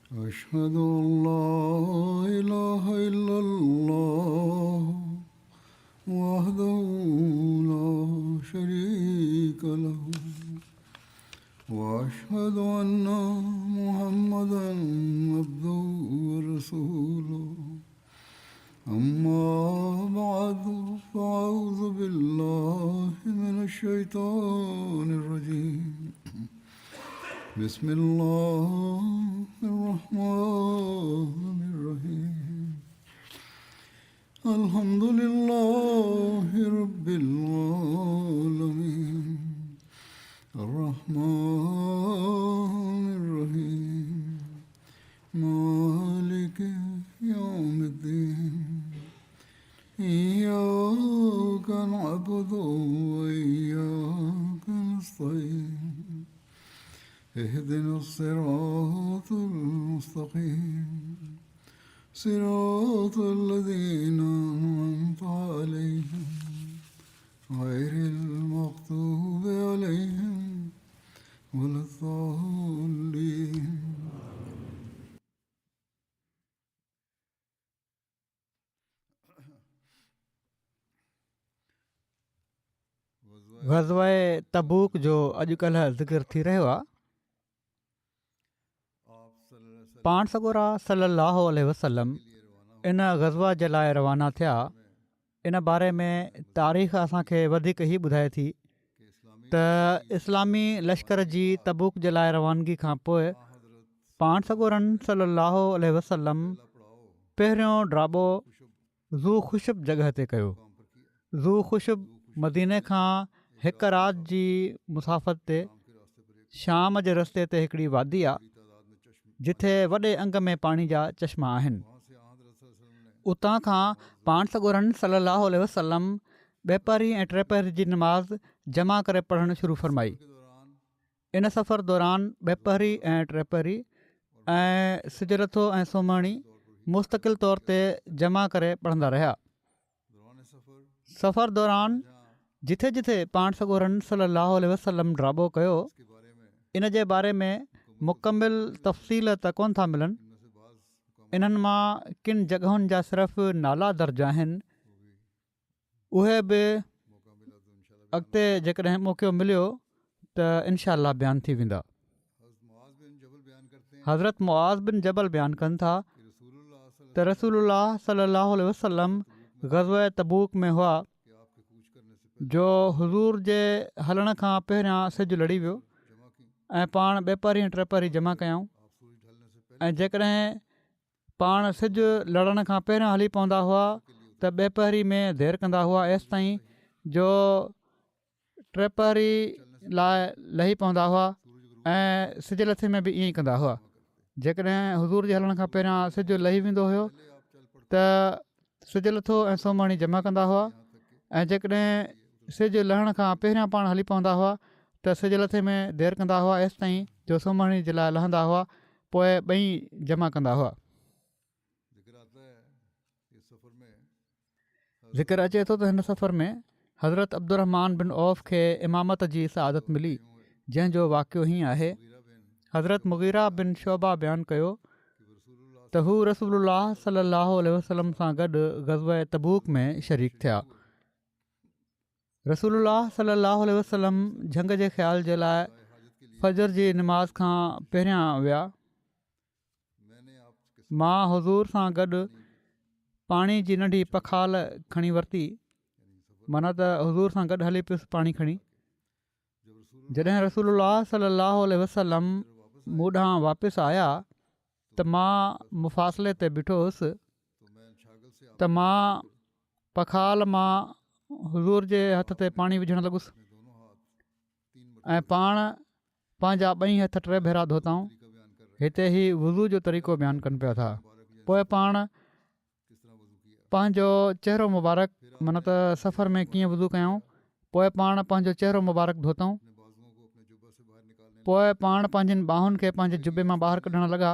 أشهد أن لا إله إلا الله وحده لا شريك له وأشهد أن محمدا عبده ورسوله أما بعد فأعوذ بالله من الشيطان الرجيم بسم الله الرحمن الرحيم الحمد لله رب العالمين الرحمن الرحيم مالك يوم الدين إياك نعبد وإياك نستعين اهدنا الصراط المستقيم صراط الذين أنعمت عليهم غير المغضوب عليهم ولا الضالين. ग़ज़वाए तबूक जो अॼुकल्ह ज़िक्र थी रहियो आहे। पाण सॻोरा सल्लल्लाहु अलैहि वसल्लम इन ग़ज़वा जे लाइ रवाना थिया। इन बारे में तारीख़ असांखे वधीक ई ॿुधाए थी त इस्लामी लश्कर जी तबूक जे लाइ रवानगी खां पोइ पाण सॻोरनि सल्लल्लाहु अलैहि वसल्लम पहिरियों ड्राबो ज़ू ख़ुशब जॻह ते कयो। ज़ू ख़ुशब मदीने खां हिकु राति जी मुसाफ़त ते शाम जे रस्ते ते हिकिड़ी वादी आहे जिथे वॾे अंग में पाणी जा चश्मा आहिनि। उतां खां पाण सॻोरनि सल्लल्लाहु अलैहि वसल्लम ॿेपहरी ऐं टेपहरी जी नमाज़ जमा करे पढ़णु शुरू फ़रमाई। इन सफ़र दौरान ॿेपहरी ऐं टेपहरी ऐं सिजरथो ऐं सोमाणी मुस्तक़िल तौर ते जमा करे पढ़ंदा रहिया। सफ़र दौरान जिथे जिथे पाण सॻोरनि सल्लल्लाहु अलैहि वसल्लम ड्राबो कयो इन जे बारे में मुकमिल तफ़सील त कोन था मिलनि। इन्हनि मां किन जॻहुनि जा सिर्फ़ु नाला दर्ज आहिनि। उहे बि अॻिते जेकॾहिं मौक़ो मिलियो त इनशा अल्लाह बयानु थी वेंदा। हज़रत मुआज़ बिन जबल बयानु कनि था त रसूलुल्लाह सल्लल्लाहु अलैहि वसल्लम ग़ज़वा तबूक में हुआ जो हुज़ूर जे हलण खां पहिरियां सिजु लड़ी वियो ऐं पाण ॿेपहरी ऐं टेपहरी जमा कयऊं। ऐं जेकॾहिं पाण सिजु लड़ण खां पहिरियां हली पवंदा हुआ त ॿेपहरी में देरि कंदा हुआ एसि ताईं जो टेपहरी लाइ लही पवंदा हुआ ऐं सिज लथे में बि ईअं ई कंदा हुआ। जेकॾहिं हुज़ूर जे हलण खां पहिरियां सिजु लही वेंदो हुयो त सिज लथो ऐं सोमाणी जमा कंदा हुआ ऐं जेकॾहिं सिजु लहण खां पहिरियां पाण हली पवंदा हुआ त सिज लथे में देरि कंदा हुआ एसि ताईं जो सोमाणी जे लाइ लहंदा हुआ पोइ ॿई जमा कंदा हुआ। ज़िक्र अचे थो त हिन सफ़र में हज़रत अब्दुर्रहमान बिन औफ़ खे इमामत जी सआदत मिली जंहिंजो वाक़ियो हीअं आहे। हज़रत मुग़ीरा बिन शोबा बयानु कयो त हू रसूलुल्लाह सल्लल्लाहु अलैहि वसल्लम सां गॾु ग़ज़वा तबूक में शरीक थिया। रसूलुल्लाह सल्लल्लाहु अलैहि वसल्लम झंग जे ख़्याल जे लाइ फजर जी नमाज़ खां पहिरियां विया। मां हुज़ूर सां गॾु पाणी जी नंढी पखाल खणी वरिती, माना त हुज़ूर सां गॾु हली पियुसि पाणी खणी। जॾहिं रसूलुल्लाह सल्लल्लाहु अलैहि वसल्लम मूं ॾांहुं वापसि आया त मां मुफ़ासिले ते बीठो हुउसि त मां पखाल मां हुज़ूर जे हथ ते पाणी विझणु लॻुसि ऐं पाण पंहिंजा ॿई हथ टे भेरा धोताऊं। हिते ई वुज़ू जो तरीक़ो बयानु कनि पिया था। पोइ पाण पंहिंजो चहिरो मुबारक माना त सफ़र में कीअं वुज़ू कयूं, पोइ पाण पंहिंजो चहिरो मुबारक धोताऊं। पोइ पाण पंहिंजनि ॿाहुनि खे पंहिंजे जुबे मां ॿाहिरि कढणु लॻा,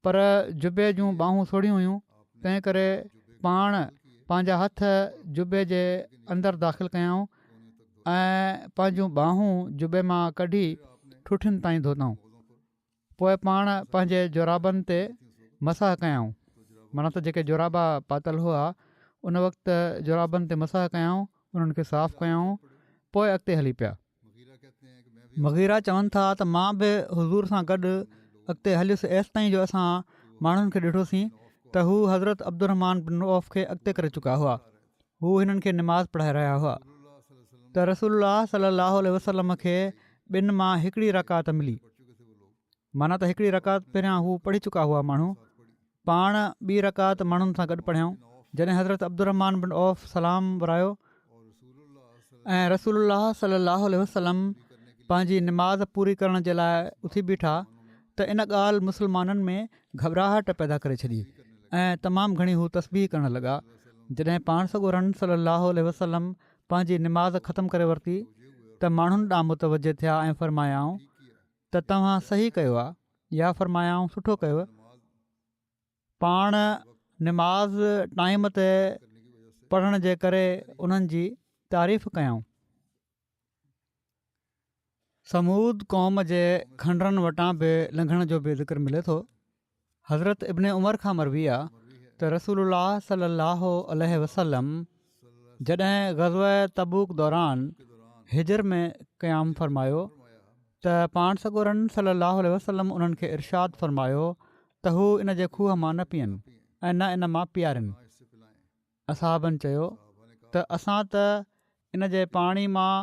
पर जुबे जूं ॿाहूं थोड़ियूं हुयूं, तंहिं करे पाण पंहिंजा हथ जुबे जे अंदरि दाख़िल कयऊं ऐं पंहिंजूं ॿाहूं जुबे मां कढी ठुठियुनि ताईं धोताऊं। पोइ पाण पंहिंजे जोराबनि ते मसाह कयऊं, माना त जेके जोराबा पातल हुआ उन वक़्तु जोराबनि ते मसाह कयऊं, उन्हनि खे साफ़ु कयऊं, पोइ अॻिते हली पिया। मग़ीरा चवनि था त मां बि हुज़ूर सां गॾु अॻिते हलियुसि एसि ताईं जो असां माण्हुनि खे ॾिठोसीं त हू हज़रत अब्दुर्रहमान बिन औफ़ खे अॻिते करे चुका हुआ। हू हिननि खे निमाज़ पढ़ाए रहिया हुआ त रसूलुल्लाह सल्लल्लाहु अलैहि वसल्लम खे ॿिनि मां हिकिड़ी रकात मिली, माना त हिकिड़ी रकात पहिरियां हू पढ़ी चुका हुआ माण्हू, पाण ॿी रकात माण्हुनि सां गॾु पढ़ियऊं। जॾहिं हज़रत अब्दुर्रहमान बिन औफ़ सलाम विरायो ऐं रसूलुल्लाह सल्लल्लाहु अलैहि वसल्लम पंहिंजी निमाज़ पूरी करण जे लाइ उथी बीठा त इन ॻाल्हि मुस्लमाननि में घबराहट पैदा करे छॾी ऐं तमामु घणी हू तस्बीह करणु लॻा। जॾहिं पाण सॻोरन सल्लल्लाहु अलैहि वसल्लम पंहिंजी निमाज़ ख़तमु करे वरिती त माण्हुनि ॾांहुं मुतवजे थिया ऐं फ़रमायाऊं त तव्हां सही कयो आहे या फ़रमायाऊं सुठो कयो। पाण निमाज़ टाइम ते पढ़ण जे करे उन्हनि जी तारीफ़ कयऊं। समूद क़ौम जे खंडरनि वटां बि लंघण जो बि ज़िक्र मिले थो। हज़रत इब्न उमर खां मरवी आहे त रसूलुल्लाह सल्लल्लाहु अलैहि वसल्लम जॾहिं ग़ज़वा तबूक दौरान हिजर में क़याम फ़रमायो त पाण सॻोरन सल्लल्लाहु अलैहि वसल्लम उन्हनि खे इरशाद फ़रमायो त हू इन जे खूह मां न पीअनि ऐं न इन मां पीआरनि। असहाबनि चयो त असां त इन जे पाणी मां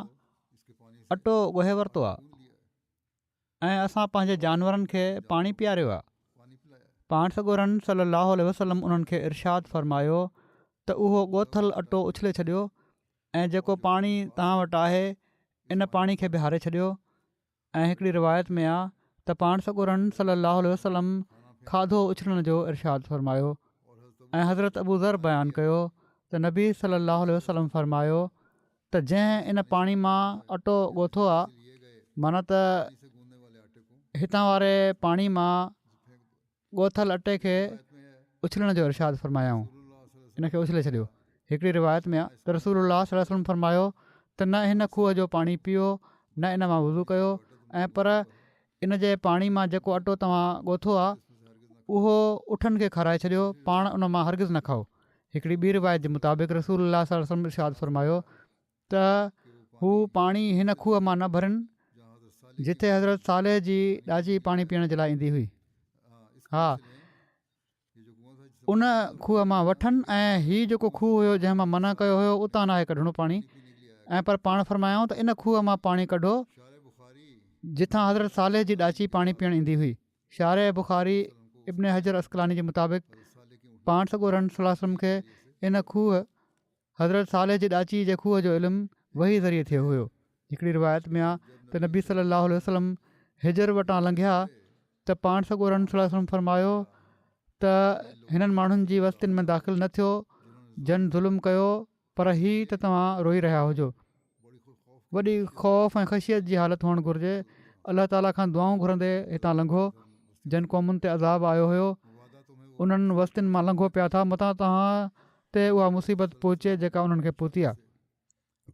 अटो ॻोहे वरितो आहे ऐं असां पंहिंजे जानवरनि खे पाणी पीआरियो आहे। पाण सॻोरन सल्लल्लाहु अलैहि वसल्लम उन्हनि खे इरशाद फ़रमायो त उहो ॻोथल अटो उछले छॾियो ऐं जेको पाणी तव्हां वटि आहे इन पाणी खे बि हारे छॾियो। ऐं हिकिड़ी रिवायत में आहे त पाण सॻोरन सल्लल्लाहु अलैहि वसल्लम खाधो उछलण जो इरशाद फ़रमायो ऐं हज़रत अबू ज़र बयानु कयो त नबी सल्लल्लाहु अलैहि वसल्लम फ़रमायो त जंहिं इन पाणी मां अटो ॻोथो आहे, माना त हितां वारे पाणी मां ॻोथल अटे खे उछलण जो इरशाद फ़रमायाऊं, इन खे उछले छॾियो। हिकिड़ी रिवायत में आहे त रसूलुल्लाह सल्लल्लाहु अलैहि वसल्लम फ़रमायो त न हिन खूह जो पाणी पीओ न इन मां वज़ू कयो ऐं पर इन जे पाणी मां जेको अटो तव्हां ॻोथो आहे उहो उठनि खे खाराए छॾियो, पाण उन मां हरगिज़ न खाओ। हिकिड़ी ॿी रिवायत जे मुताबिक़ रसूलुल्लाह सल्लल्लाहु अलैहि वसल्लम इरशाद फ़रमायो त हू पाणी हिन खूह मां न भरनि जिथे हज़रत सालेह जी ॾाजी पाणी पीअण जे लाइ ईंदी हुई। हा, उन खूह मां वठनि ऐं हीउ जेको खूह हुयो जंहिं मां मना कयो हुयो उतां नाहे कढणो पाणी, ऐं पर पाण फ़रमायाऊं त इन खूह मां पाणी कढो जिथां हज़रत सालेह जी ॾाची पाणी पीअणु ईंदी हुई। शारे बुख़ारी इब्न हजर अस्कलानी जे मुताबिक़ पाण सॻोरन सल्लल्लाहु अलैहि वसल्लम खे इन खूह हज़रत सालेह जी ॾाची जे खूह जो इल्मु वही ज़रिए थियो हुयो। हिकिड़ी रिवायत में आहे त नबी सल्लल्लाहु अलैहि वसल्लम हिजर वटां लंघिया त पाण सॻोरन सल्लल्लाहु अलैहि वसल्लम फ़रमायो त हिननि माण्हुनि जी वस्तियुनि में दाख़िल न थियो जन ज़ुल्म कयो, पर हीअ त तव्हां रोई रहिया हुजो। वॾी ख़ौफ़ ऐं ख़शियत जी हालत हुअणु घुरिजे। अलाह ताला खां दुआऊं घुरंदे हितां लंघो। जन क़ौमुनि ते अज़ाब आयो हुयो उन्हनि वस्तियुनि मां लंघो पिया था, मतां तव्हां ते उहा मुसीबत पहुचे जेका उन्हनि खे पहुती आहे।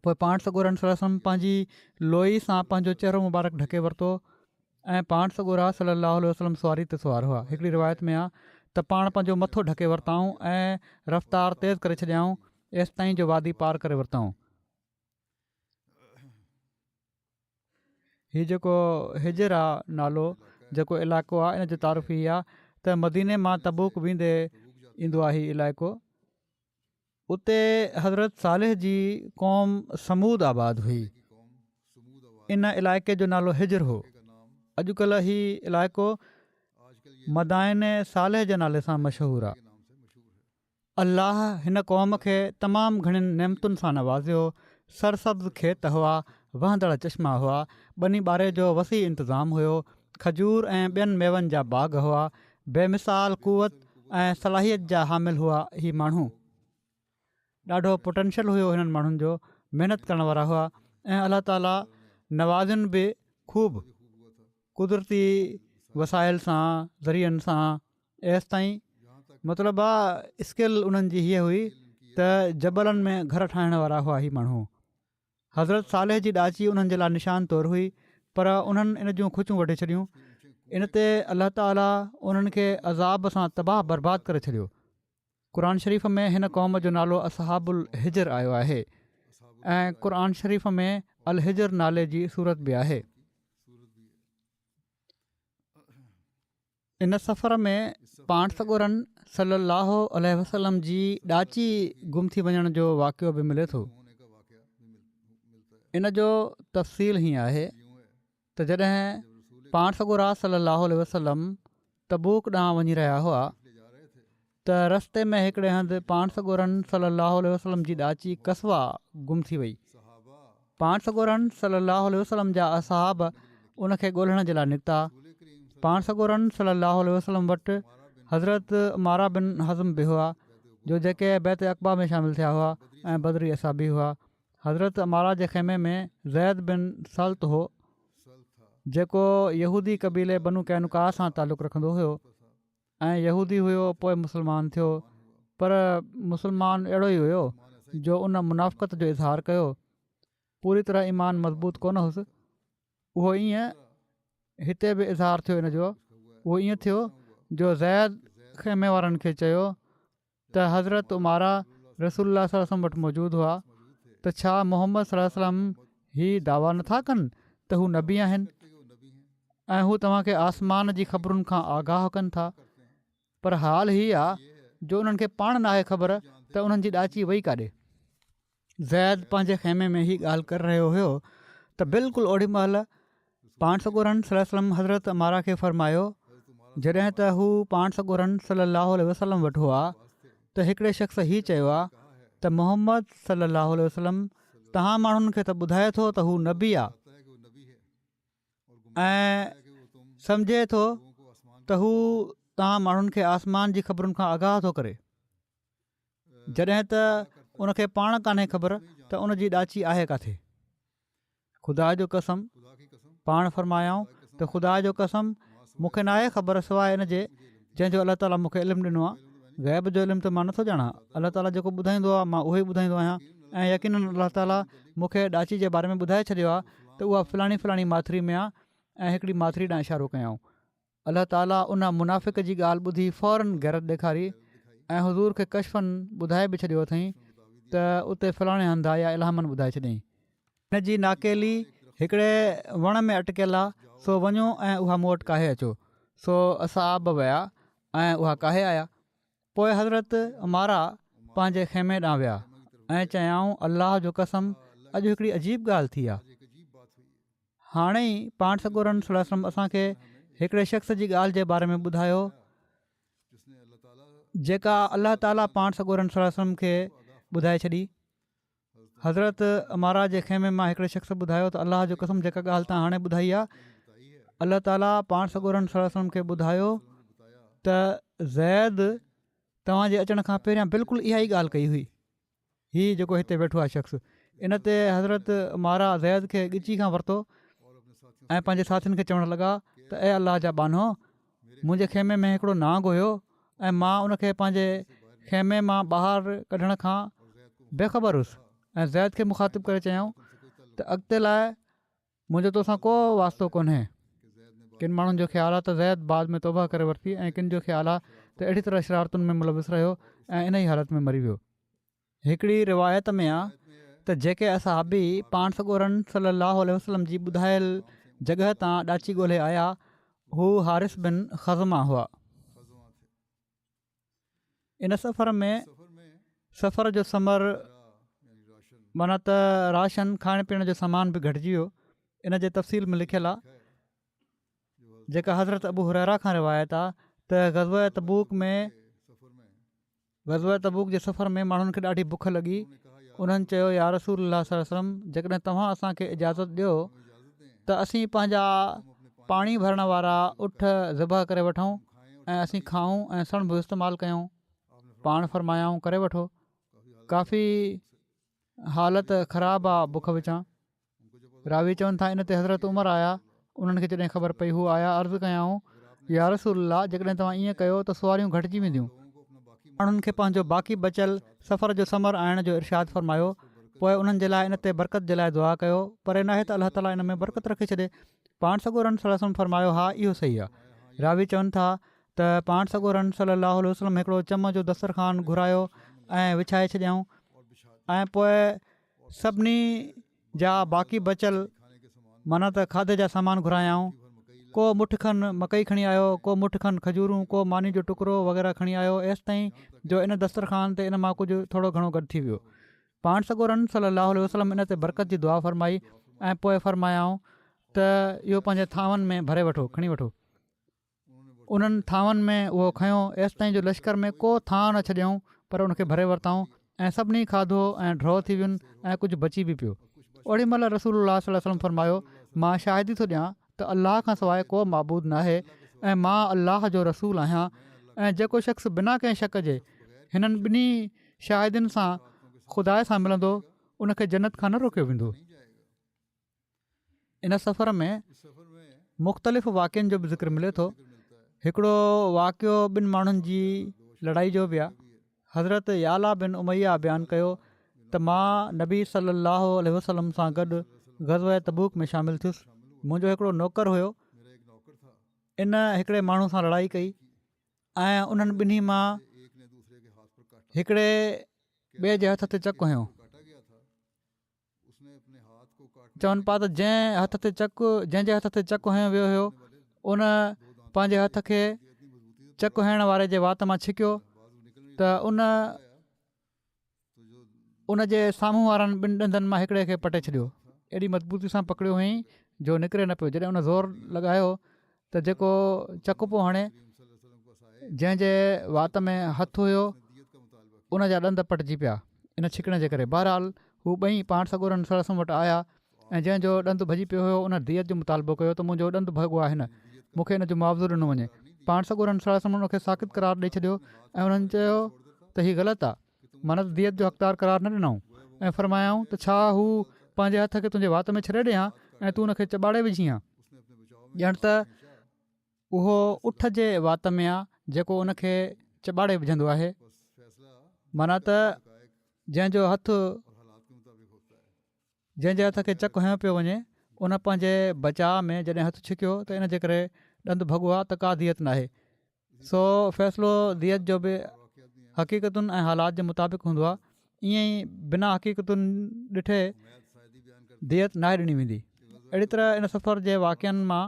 पोइ पाण सॻोरन सल्लल्लाहु अलैहि वसल्लम पंहिंजी लोई सां पंहिंजो चहिरो मुबारक ढके वरितो ऐं पाण सॻोरा सल्लल्लाहु अलैहि वसल्लम सवारी ते सुवार हुआ। हिकिड़ी रिवायत में आहे त पाण पंहिंजो मथो ढके वरिताऊं ऐं रफ़्तार तेज़ करे छॾियाऊं एसि ताईं जो वादी पार करे वरिताऊं। हीउ जेको हिजर आहे नालो जेको इलाइक़ो आहे इन जो तारीफ़ हीअ आहे त मदीने मां तबूक वेंदे ईंदो आहे हीउ इलाइक़ो। उते हज़रत सालेह जी क़ौम समूद आबाद हुई। इन इलाइक़े जो नालो हिजर हो। अॼुकल्ह हीउ इलाइक़ो मदाइन सालेह जे नाले सां मशहूरु आहे। अल्लाह हिन क़ौम खे तमामु घणियुनि नेमतुनि सां नवाज़ियो। सरसब्ज़ खेत हुआ, वहंदड़ चश्मा हुआ, ॿनी ॿारे जो वसी इंतिज़ामु हुयो, खजूर ऐं ॿियनि मेवनि जा बाग़ हुआ, बेमिसाल क़ुवत ऐं सलाहियत जा हामिल हुआ। ही माण्हू ॾाढो पोटेंशियल हुयो हिननि माण्हुनि जो, महिनत करण वारा हुआ ऐं अलाह ताला नवाज़नि बि ख़ूब कुदरती वसाइल सां ज़रियनि सां एसि ताईं। मतिलबु आहे स्किल उन्हनि जी हीअ हुई त जबलनि में घर ठाहिण वारा हुआ ही माण्हू। हज़रत सालेह जी ॾाची उन्हनि जे लाइ निशान तौरु हुई, पर उन्हनि इन जूं खुचूं वठी छॾियूं इन ते अलाह ताला उन्हनि खे अज़ाब सां तबाह बर्बादु करे छॾियो। क़ुर शरीफ़ में हिन क़ौम जो नालो असहाबुल हिजर आयो आहे ऐं क़ुर शरीफ़ में अल हिजर नाले जी सूरत बि आहे। इन सफ़र में पाण सॻोरनि सल्लल्लाहु अलैहि वसल्लम जी ॾाची गुम थी वञण जो वाक़ियो बि मिले थो। इन जो तफ़सील हीअं आहे त जॾहिं पाण सॻोरा सल्लल्लाहु अलैहि वसल्लम तबूक ॾांहुं वञी रहिया हुआ त रस्ते में हिकिड़े हंधि पाण सॻोरनि सल्लल्लाहु अलैहि वसल्लम जी ॾाची कसवा गुम थी वई। पाण सॻोरनि सल्लल्लाहु अलैहि वसल्लम जा असहाब उनखे ॻोल्हण जे लाइ निकिता। पाण सॻोरनि सल्लल्लाहु अलैहि वसल्लम वटि हज़रत मारा बिन हज़म बि हुआ जो जेके बैत अक़बा में शामिलु थिया हुआ ऐं बदरी असाबी हुआ। हज़रत मारा जे ख़ैमे में ज़ैद बिन सल्त हो जेको यहूदी क़बीले बनू कैनुका सां तालुक़ु रखंदो हुयो ऐं यहूदी हुयो पोइ मुस्लमान थियो, पर मुस्लमान अहिड़ो ई हुयो जो उन मुनाफ़क़त जो इज़हार कयो, पूरी तरह ईमान मज़बूत कोन हुउसि। उहो ईअं हिते बि इज़हार थियो इन जो, उहो ईअं थियो जो ज़ैद ख़ैमे वारनि खे चयो त हज़रत उमारा रसूलुल्लाह सल्लल्लाहु अलैहि वसल्लम वटि मौजूदु हुआ त छा मोहम्मद सल्लल्लाहु अलैहि वसल्लम ही दावा नथा कनि त हू नबी आहिनि ऐं हू तव्हांखे आसमान जी ख़बरुनि खां आगाह कनि था। पर हाल हीअ आहे जो उन्हनि खे पाण नाहे ख़बर त उन्हनि जी ॾाची वई काॾे। ज़ैद पंहिंजे ख़ैमे में ही ॻाल्हि करे रहियो हुयो त बिल्कुलु ओॾी महिल पाण सॻोरनि सल्लल्लाहु अलैहि वसल्लम हज़रत अमारा खे फ़रमायो जॾहिं त हू पाण सॻोरनि सल्लल्लाहु अलैहि वसल्लम वटि हुआ त हिकिड़े शख़्स हीअ चयो आहे त मोहम्मद सल्लल्लाहु अलैहि वसल्लम तव्हां माण्हुनि खे त ॿुधाए थो त हू नबी आहे ऐं सम्झे थो त हू तव्हां माण्हुनि खे आसमान जी ख़बरुनि खां आगाह थो करे, जॾहिं त उनखे पाण कान्हे ख़बर त उन जी ॾाची आहे किथे। ख़ुदा जो कसम, पाण फ़रमायाऊं त ख़ुदा जो कसम मूंखे नाहे ख़बर सवाइ इन जे जंहिंजो अलाह ताला मूंखे इल्मु ॾिनो आहे। ग़ैब जो इल्मु त मां नथो ॼाणा, अलाह ताला जेको ॿुधाईंदो आहे मां उहो ई ॿुधाईंदो आहियां ऐं यकीनन अलाह ताला मूंखे ॾाची जे बारे में ॿुधाए छॾियो आहे त उहा फलाणी फलाणी माथिरी में आहे ऐं हिकिड़ी माथिरी ॾांहुं इशारो कयऊं। अलाह ताला उन मुनाफ़िक़ जी ॻाल्हि ॿुधी फ़ौरन गैरत ॾेखारी ऐं हुज़ूर खे कशफ़न ॿुधाए बि छॾियो अथई त उते फलाणे हंधि आहे या इलाहमन ॿुधाए छॾियईं। हिन जी नाकेली हिकिड़े वण में अटकियल आहे, सो वञो ऐं उहा मूं वटि काहे अचो। सो असाब विया ऐं उहा काहे आया। पोइ हज़रत अमारा पंहिंजे ख़ैमे ॾांहुं विया ऐं चयाऊं अलाह जो कसम अॼु हिकिड़ी अजीब ॻाल्हि थी आहे। हाणे ई पाण सॻोरनि सल्लल्लाहु अलैहि वसल्लम असांखे हिकिड़े शख़्स जी ॻाल्हि जे बारे में ॿुधायो जेका अलाह ताला पाण सॻोरनि सल्लल्लाहु अलैहि वसल्लम खे ॿुधाए छॾी। हज़रत अमारा जे ख़ैमे मां हिकिड़े शख़्स ॿुधायो त अलाह जो कसम जेका ॻाल्हि तव्हां हाणे ॿुधाई आहे अलाह ताला पाण सॻोरनि सल्लल्लाहु अलैहि वसल्लम खे ॿुधायो त ज़ैद तव्हांजे अचण खां पहिरियां बिल्कुलु इहा ई ॻाल्हि कई हुई। हीअ जेको हिते वेठो आहे शख़्स, इन ते हज़रत अमारा ज़ैद खे ॻिची खां वरितो ऐं पंहिंजे साथियुनि खे चवणु लॻा त ऐं अलाह जा बानो, मुंहिंजे ख़ैमे में हिकिड़ो नांग हुयो ऐं मां उनखे पंहिंजे ख़ैमे मां ॿाहिरि कढण खां बेख़बर हुउसि ऐं ज़ैद खे मुखातिबु करे चयऊं त अॻिते लाइ मुंहिंजो तोसां को वास्तो कोन्हे। किन माण्हुनि जो ख़्यालु आहे त ज़ैद बाद में तौबा करे वरिती ऐं किन जो ख़्यालु आहे त अहिड़ी तरह शरारतुनि में मुलविस रहियो ऐं इन ई हालति में मरी वियो। हिकिड़ी रिवायत में आहे त जेके असहाबी पाण सॻोरनि सल्लल्लाहु अलैहि वसल्लम जी ॿुधायल जॻह तां ॾाची ॻोल्हे आया हू हारिस बिन ख़ज़मा हुआ। इन सफ़र में सफ़र जो समर माना त राशन खाइण पीअण जो सामान बि घटिजी वियो। इन जे तफ़सील में लिखियलु आहे जेका हज़रत अबू हुरैरा खां रिवायत आहे त ग़ज़वा तबूक जे सफ़र में माण्हुनि खे ॾाढी बुख लॻी। उन्हनि चयो या रसूलुल्लाह सल्लल्लाहु अलैहि वसल्लम जेकॾहिं तव्हां असांखे इजाज़त ॾियो त असीं पंहिंजा पाणी भरण वारा उठ ज़िबह करे वठूं ऐं असीं खाऊं ऐं सण बि इस्तेमालु कयूं। पाण फ़रमायाऊं करे वठो। काफ़ी हालति ख़राबु आहे बुख विचां। रावी चवनि था इन ते हज़रत उमर आया, उन्हनि खे जॾहिं ख़बर पई हू आया अर्ज़ु कयाऊं या रसूलुल्लाह जेकॾहिं तव्हां ईअं कयो त सुवारियूं घटिजी वेंदियूं। माण्हुनि खे पंहिंजो बाक़ी बचियल सफ़र जो समर आइण जो इरशाद फ़रमायो पोइ उन्हनि जे लाइ इन ते बरकत जे लाइ दुआ कयो, पर इन आहे त अलाह ताला इन में बरकत रखे छॾे। पाण सॻोरन सलल्लाहु अलैहि वसल्लम फरमायो, हा इहो सही आहे। रावी चवनि था त पाण सॻोरन सलल्लाहु अलैहि वसल्लम हिकिड़ो चम जो दस्तरखान घुरायो ऐं विछाए छॾियऊं, ऐं पोइ सभिनी जा बाक़ी बचियल माना त खाधे जा सामान घुरायाऊं। को मुठ खनि मकई खणी आयो, को मुठ खनि खजूरूं, को मानी जो टुकड़ो वग़ैरह खणी आयो, एसि ताईं जो इन दस्तरखान ते इन मां कुझु थोरो घणो गॾु थी वियो। पाण सॻोरन सलल्लाहु अलैहि वसल्लम इन ते बरकत जी दुआ फरमाई ऐं पोइ फरमायाऊं त इहो पंहिंजे थांवनि में भरे वठो, खणी वठो। उन्हनि थांवनि में उहो खयो, एसि ताईं जो लश्कर में को थां न छॾियऊं, पर उनखे भरे वरिताऊं ऐं सभिनी खाधो ऐं ड्रॉ थी वियुनि ऐं कुझु बची बि पियो। ओॾी महिल रसूलुल्लाह सल्लल्लाहु अलैहि वसल्लम फरमायो, मां शाहिदी थो ॾियां त अलाह खां सवाइ को माबूद न आहे ऐं मां अलाह जो रसूल आहियां, ऐं जेको शख़्स बिना कंहिं शक जे हिननि ॿिन्ही शाहिदियुनि सां ख़ुदा सां मिलंदो उनखे जन्नत खां न रोकियो वेंदो। इन सफ़र में मुख़्तलिफ़ वाक़िअनि जो बि ज़िक्र मिले थो। हिकिड़ो वाक़ियो ॿिनि माण्हुनि जी लड़ाई जो बि आहे। हज़रत याला बिन उमैया बयानु कयो त मां नबी सल्लल्लाहु अलैहि वसल्लम सां गॾु ग़ज़वा तबूक में शामिलु थियुसि। मुंहिंजो हिकिड़ो नौकर हुयो, इन हिकिड़े माण्हू सां लड़ाई कई ऐं उन्हनि ॿिन्ही मां हिकिड़े ॿिए जे हथ ते चकु हयो। चवनि पिया त जंहिंजे हथ ते चकु हयो वियो हुयो उन पंहिंजे हथ खे चकु हणण वारे जे वात मां छिकियो त उन जे साम्हूं वारनि ॿिनि ॾंदनि मां हिकिड़े खे पटे छॾियो। एॾी मज़बूती सां पकड़ियो हुअईं जो निकिरे न पियो। जॾहिं उन ज़ोर लॻायो त जेको चकु पियो हणे, जंहिंजे वात में हथु हुयो उन जा ॾंद पटिजी पिया इन छिकण जे करे। बहरहाल हू ॿई पाण सॻोरन सलल्लाहु अलैहि वसल्लम वटि आया ऐं जंहिंजो ॾंदु भॼी पियो हुयो उन दियत जो मुतालबो कयो त मुंहिंजो ॾंदु भॻो आहे, हिन मूंखे हिन जो मुआवज़ो ॾिनो वञे। पाण सॻोरन सलल्लाहु अलैहि वसल्लम उनखे साकित करार ॾेई छॾियो ऐं उन्हनि चयो त हीअ ग़लति आहे, माना त दियत जो हक़दार करार न ॾिनऊं ऐं फरमायाऊं त छा हू पंहिंजे हथ खे तुंहिंजे वात में छॾे ॾियां ऐं तूं हुनखे चॿाड़े विझी आहे। ॼण त उहो उठ जे वात में आहे जेको उनखे चॿाड़े विझंदो आहे। माना त जंहिंजे हथ खे चकु हयो पियो वञे उन पंहिंजे बचाव में जॾहिं हथु छिकियो त इन जे करे ॾंदु भॻो आहे त का दियत न आहे। सो फ़ैसिलो दियत जो बि हक़ीक़तुनि ऐं हालात जे मुताबिक़ हूंदो आहे। ईअं ई बिना हक़ीक़तुनि ॾिठे दियत न ॾिनी वेंदी। अहिड़ी तरह इन सफ़र जे वाक़िअनि मां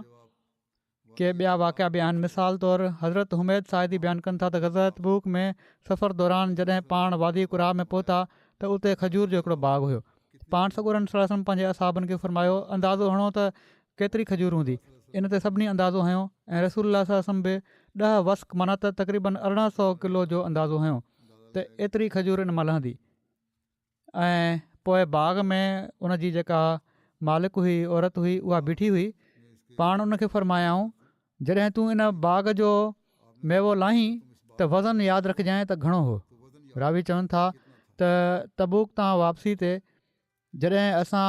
के ॿिया वाक़िआ बि आहिनि। मिसाल तौरु हज़रत हुमैद साहिदी बयानु कनि था त ग़ज़वा तबूक में सफ़र दौरान जॾहिं पाण वादी कुरा में पहुता त उते खजूर जो हिकिड़ो बाग़ हुयो। पाण सॻोरन सलल्लाहु अलैहि वसल्लम पंहिंजे असहाबनि खे फरमायो, अंदाज़ो हणो त केतिरी खजूर हूंदी। इन ते सभिनी अंदाज़ो हयो ऐं रसूलुल्लाह सल्लल्लाहु अलैहि वसल्लम बि 10 वस्क माना त तक़रीबन 1800 किलो जो अंदाज़ो हयो त एतिरी खजूर इन मां लहंदी। ऐं पोइ बाग़ में उनजी जेका मालिक हुई, औरत हुई, उहा बीठी हुई। पाण उनखे फरमायाऊं, जॾहिं तूं इन बाग़ जो मेवो लाहीं त वज़न यादि रखजांइ त घणो हो। रावी चवनि था त तबूक तां वापसी ते जॾहिं असां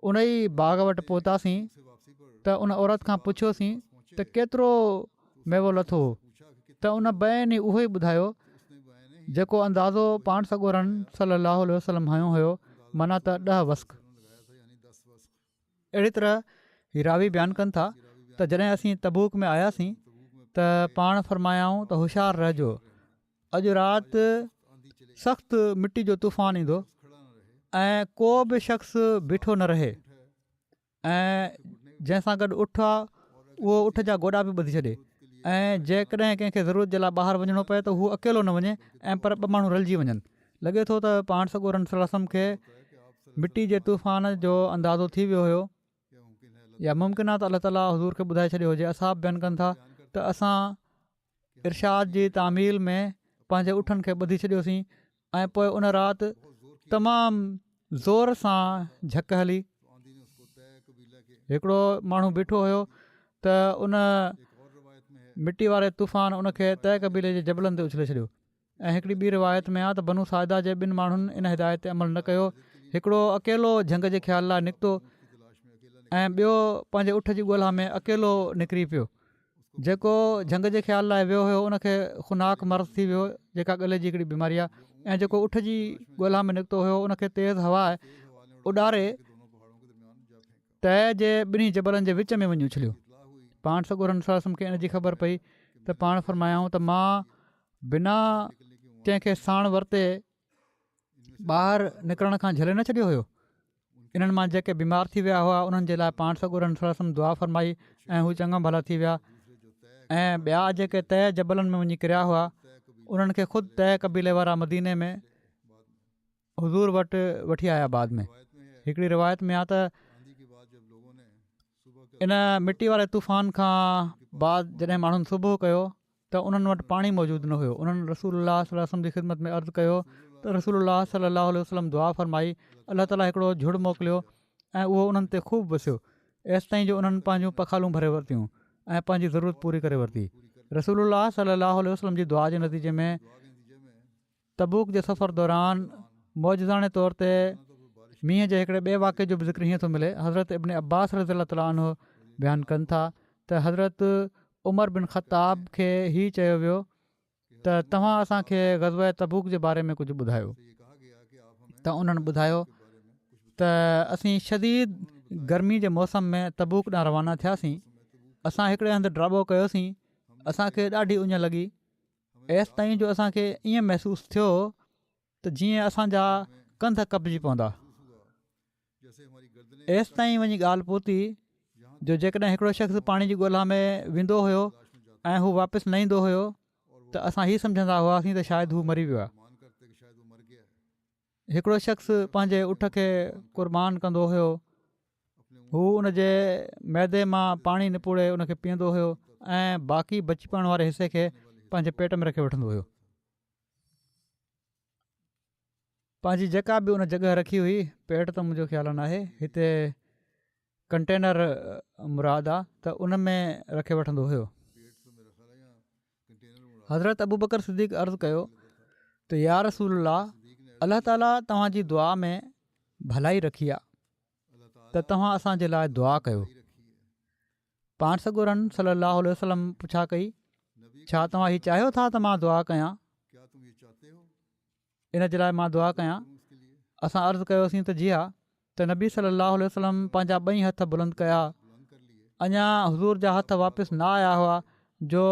उन ई बाग़ वटि पहुतासीं त उन औरत खां पुछियोसीं त केतिरो मेवो लथो हो, त उन बैन ई उहो ई ॿुधायो जेको अंदाज़ो पाण सॻोरन सल्लल्लाहु अलैहि वसल्लम हयो हुयो, माना त 10 वस्क। अहिड़ी तरह ही रावी बयानु कनि था त जॾहिं असीं तबूक में आयासीं त पाण फरमायाऊं त होशियारु रहिजो, अॼु राति सख़्तु मिटी जो तूफ़ान ईंदो ऐं को बि शख़्स बीठो न रहे ऐं जंहिंसां गॾु उठ आहे उहो उठ जा गोॾा बि ॿधी छॾे ऐं जेकॾहिं कंहिंखे ज़रूरत जे लाइ ॿाहिरि वञिणो पए त हू अकेलो न वञे ऐं पर 2 माण्हू रलिजी वञनि। लॻे थो त पाण सॻोरन सल्लल्लाहु अलैहि वसल्लम खे मिटी जे तूफ़ान जो अंदाज़ो थी वियो हुयो, या मुमकिन आहे त अलाह ताला हुज़ूर खे ॿुधाए छॾियो हुजे। असां बयानु कनि था त असां इरशाद जी तामील में पंहिंजे उठनि खे ॿधी छॾियोसीं ऐं पोइ उन राति तमामु ज़ोर सां झक हली। हिकिड़ो माण्हू बीठो हुयो त उन मिटी वारे तूफ़ान उनखे तय क़बीले जे जबलनि ते उछले छॾियो। ऐं हिकिड़ी ॿी रिवायत में आहे त बनू साइदा जे 2 माण्हुनि इन हिदायत ते अमल न कयो। हिकिड़ो अकेलो झंग जे ख़्याल लाइ निकितो ऐं ॿियो पंहिंजे उठ जी ॻोल्हा में अकेलो निकिरी पियो। जेको झंग जे ख़्याल लाइ वियो हुयो उनखे ख़ुनाक मर्ज़ थी वियो, जेका गले जी हिकिड़ी बीमारी आहे। ऐं जेको उठ जी ॻोल्हा में निकितो हुयो उनखे तेज़ हवा उॾारे तइ जे ॿिन्ही जबलनि जे विच में वञी उछलियो। पाण सॻोरनि सलम खे इन जी ख़बर पई त पाण फरमायाऊं त मां बिना कंहिंखे साण वरिते ॿाहिरि निकिरण खां झले न छॾियो हुयो। इन्हनि मां जेके बीमार थी विया हुआ उन्हनि जे लाइ पाण सॻोरनि सलम दुआ फरमाई ऐं हू चङा भला थी विया। ऐं ॿिया जेके तइ जबलनि में वञी किरिया हुआ उन्हनि खे ख़ुदि तइ क़बीले वारा मदीने में हज़ूर वटि वठी आया। बाद में हिकिड़ी रिवायत में आहे त इन मिटी वारे तूफ़ान खां बाद जॾहिं माण्हुनि सुबुह कयो त उन्हनि वटि पाणी मौजूदु न हुयो। उन्हनि रसूलुल्लाह सल्लल्लाहु अलैहि वसल्लम जी ख़िदमत में अर्ज़ु कयो त रसूलुल्लाह सल्लल्लाहु अलैहि वसल्लम दुआ फरमाई अलाह ताला हिकिड़ो झुड़ मोकिलियो ऐं उहो उन्हनि ते ख़ूब वसियो एसि ताईं जो उन्हनि पंहिंजूं पखालूं भरे वरितियूं ऐं पंहिंजी ज़रूरत पूरी करे वरिती। रसूलुल्लाह सल्लल्लाहु अलैहि वसल्लम जी दुआ जे नतीजे में तबूक जे सफ़र दौरान मौजज़ाने तौर ते मींहं जे हिकिड़े ॿिए वाक़े जो बि ज़िक्र हीअं थो मिले। हज़रत इब्न अब्बास रज़ी ताला अन्हु बयानु कनि था त हज़रत उमर बिन ख़त्ताब खे हीउ चयो वियो त तव्हां असांखे ग़ज़वा तबूक जे बारे में कुझु ॿुधायो। त उन्हनि ॿुधायो त असीं शदीद गर्मी जे मौसम में तबूक ॾांहुं रवाना थियासीं। असां हिकिड़े हंधि ड्राबो कयोसीं। असांखे ॾाढी उञ लॻी एसि ताईं जो असांखे ईअं महसूसु थियो त जीअं असांजा कंध कपिजी पवंदा। एसि ताईं वञी ॻाल्हि पहुती जो जेकॾहिं हिकिड़ो शख़्स पाणी जी ॻोल्हा में वेंदो हुयो ऐं हू वापसि न ईंदो हुयो त असां हीअ सम्झंदा हुआसीं त शायदि हू मरी वियो आहे। हिकिड़ो शख़्स पंहिंजे उठ खे क़ुर्बान कंदो हुयो। हू उनजे मैदे मां पाणी निपुड़े उनखे पीअंदो हुयो ऐं बाक़ी बची पवण वारे हिसे खे पंहिंजे पेट में रखे वठंदो हुयो। पंहिंजी जेका बि उन जॻह रखी हुई, पेट त मुंहिंजो ख़्यालु न आहे, हिते कंटेनर मुराद आहे, त उन में रखे वठंदो हुयो। हज़रत अबू बकर सिद्दीक़ अर्ज़ु कयो त या रसूलल्लाह, अलाह ताला तव्हांजी दुआ में भलाई रखी आहे त तव्हां असांजे लाइ दुआ कयो। पाण सॻोरन सल्लल्लाहु अलैहि वसल्लम पुछा कई, छा तव्हां हीउ चाहियो था त मां दुआ कयां? इन जे लाइ मां दुआ कयां? असां अर्ज़ु कयोसीं त जी हा। त नबी सल्लल्लाहु अलैहि वसल्लम पंहिंजा ॿई हथ बुलंद कया। अञा हज़ूर जा हथ वापसि न आया हुआ जो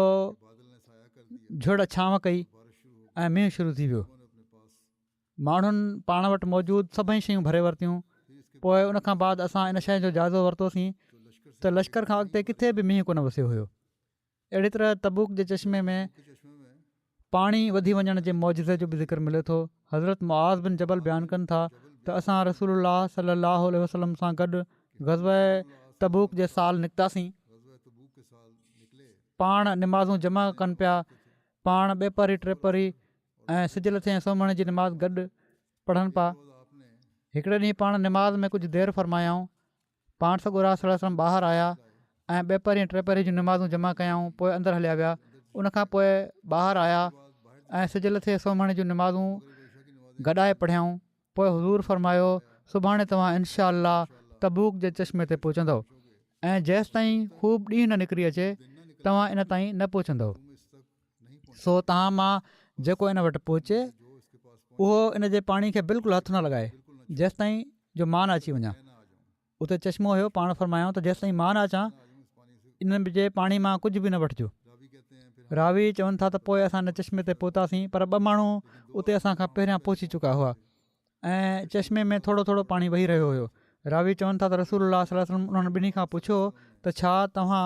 झुड़ छांव कई ऐं मींहुं शुरू थी वियो। माण्हुनि पाण वटि मौजूदु सभई शयूं भरे वरितियूं। पोइ उनखां बाद असां इन शइ जो जाइज़ो वरितोसीं त लश्कर खां अॻिते किथे बि मींहुं कोन वसियो हुयो। अहिड़ी तरह तबूक जे चश्मे में पाणी वधी वञण जे मौजज़े जो बि ज़िक्र मिले थो। हज़रत मुआज़ बिन जबल बयानु कनि था त असां रसूलुल्लाह सल्लल्लाहु अलैहि वसल्लम सां गॾु ग़ज़वा तबूक जे साल निकितासीं। पाण निमाज़ूं जमा कनि पिया, पाण ॿिए परी टे परी ऐं सिज लथे ऐं सुम्हण जी निमाज़ गॾु पढ़नि पिया। हिकिड़े ॾींहुं पाण निमाज़ में कुझु देरि फरमायाऊं। पाण सॻोरा सल्लल्लाहु अलैहि वसल्लम ॿाहिरि आया ऐं ॿिए परी टे परी जूं निमाज़ूं जमा कयाऊं। पोइ अंदरि हलिया विया। उनखां पोइ ॿाहिरि आया ऐं सिज लथे सुम्हण जूं निमाज़ूं गॾाए पढ़ियाऊं। पोइ हुज़ूर फरमायो, सुभाणे तव्हां इनशा अल्लाह तबूक जे चश्मे ते पहुचंदव ऐं जेसि ताईं ख़ूब ॾींहुं न निकिरी अचे तव्हां इन ताईं न पहुचंदव। सो तव्हां मां जेको इन वटि पहुचे उहो इन जे पाणी खे बिल्कुलु हथु न लॻाए जेसि ताईं जो मां न अची वञा। उते चश्मो हुयो। पाण फरमायूं त जेसि ताईं मां न अचां इन जे पाणी मां कुझु बि न वठिजो। रावी चवनि था त पोइ असां हिन चश्मे ते पहुतासीं, पर ॿ माण्हू उते असांखां पहिरियां पहुची चुका हुआ ऐं चश्मे में थोरो थोरो पाणी वही रहियो हुयो। रावी चवनि था त रसूलुल्लाह सल्लल्लाहु अलैहि वसल्लम उन्हनि ॿिन्ही खां पुछियो त छा तव्हां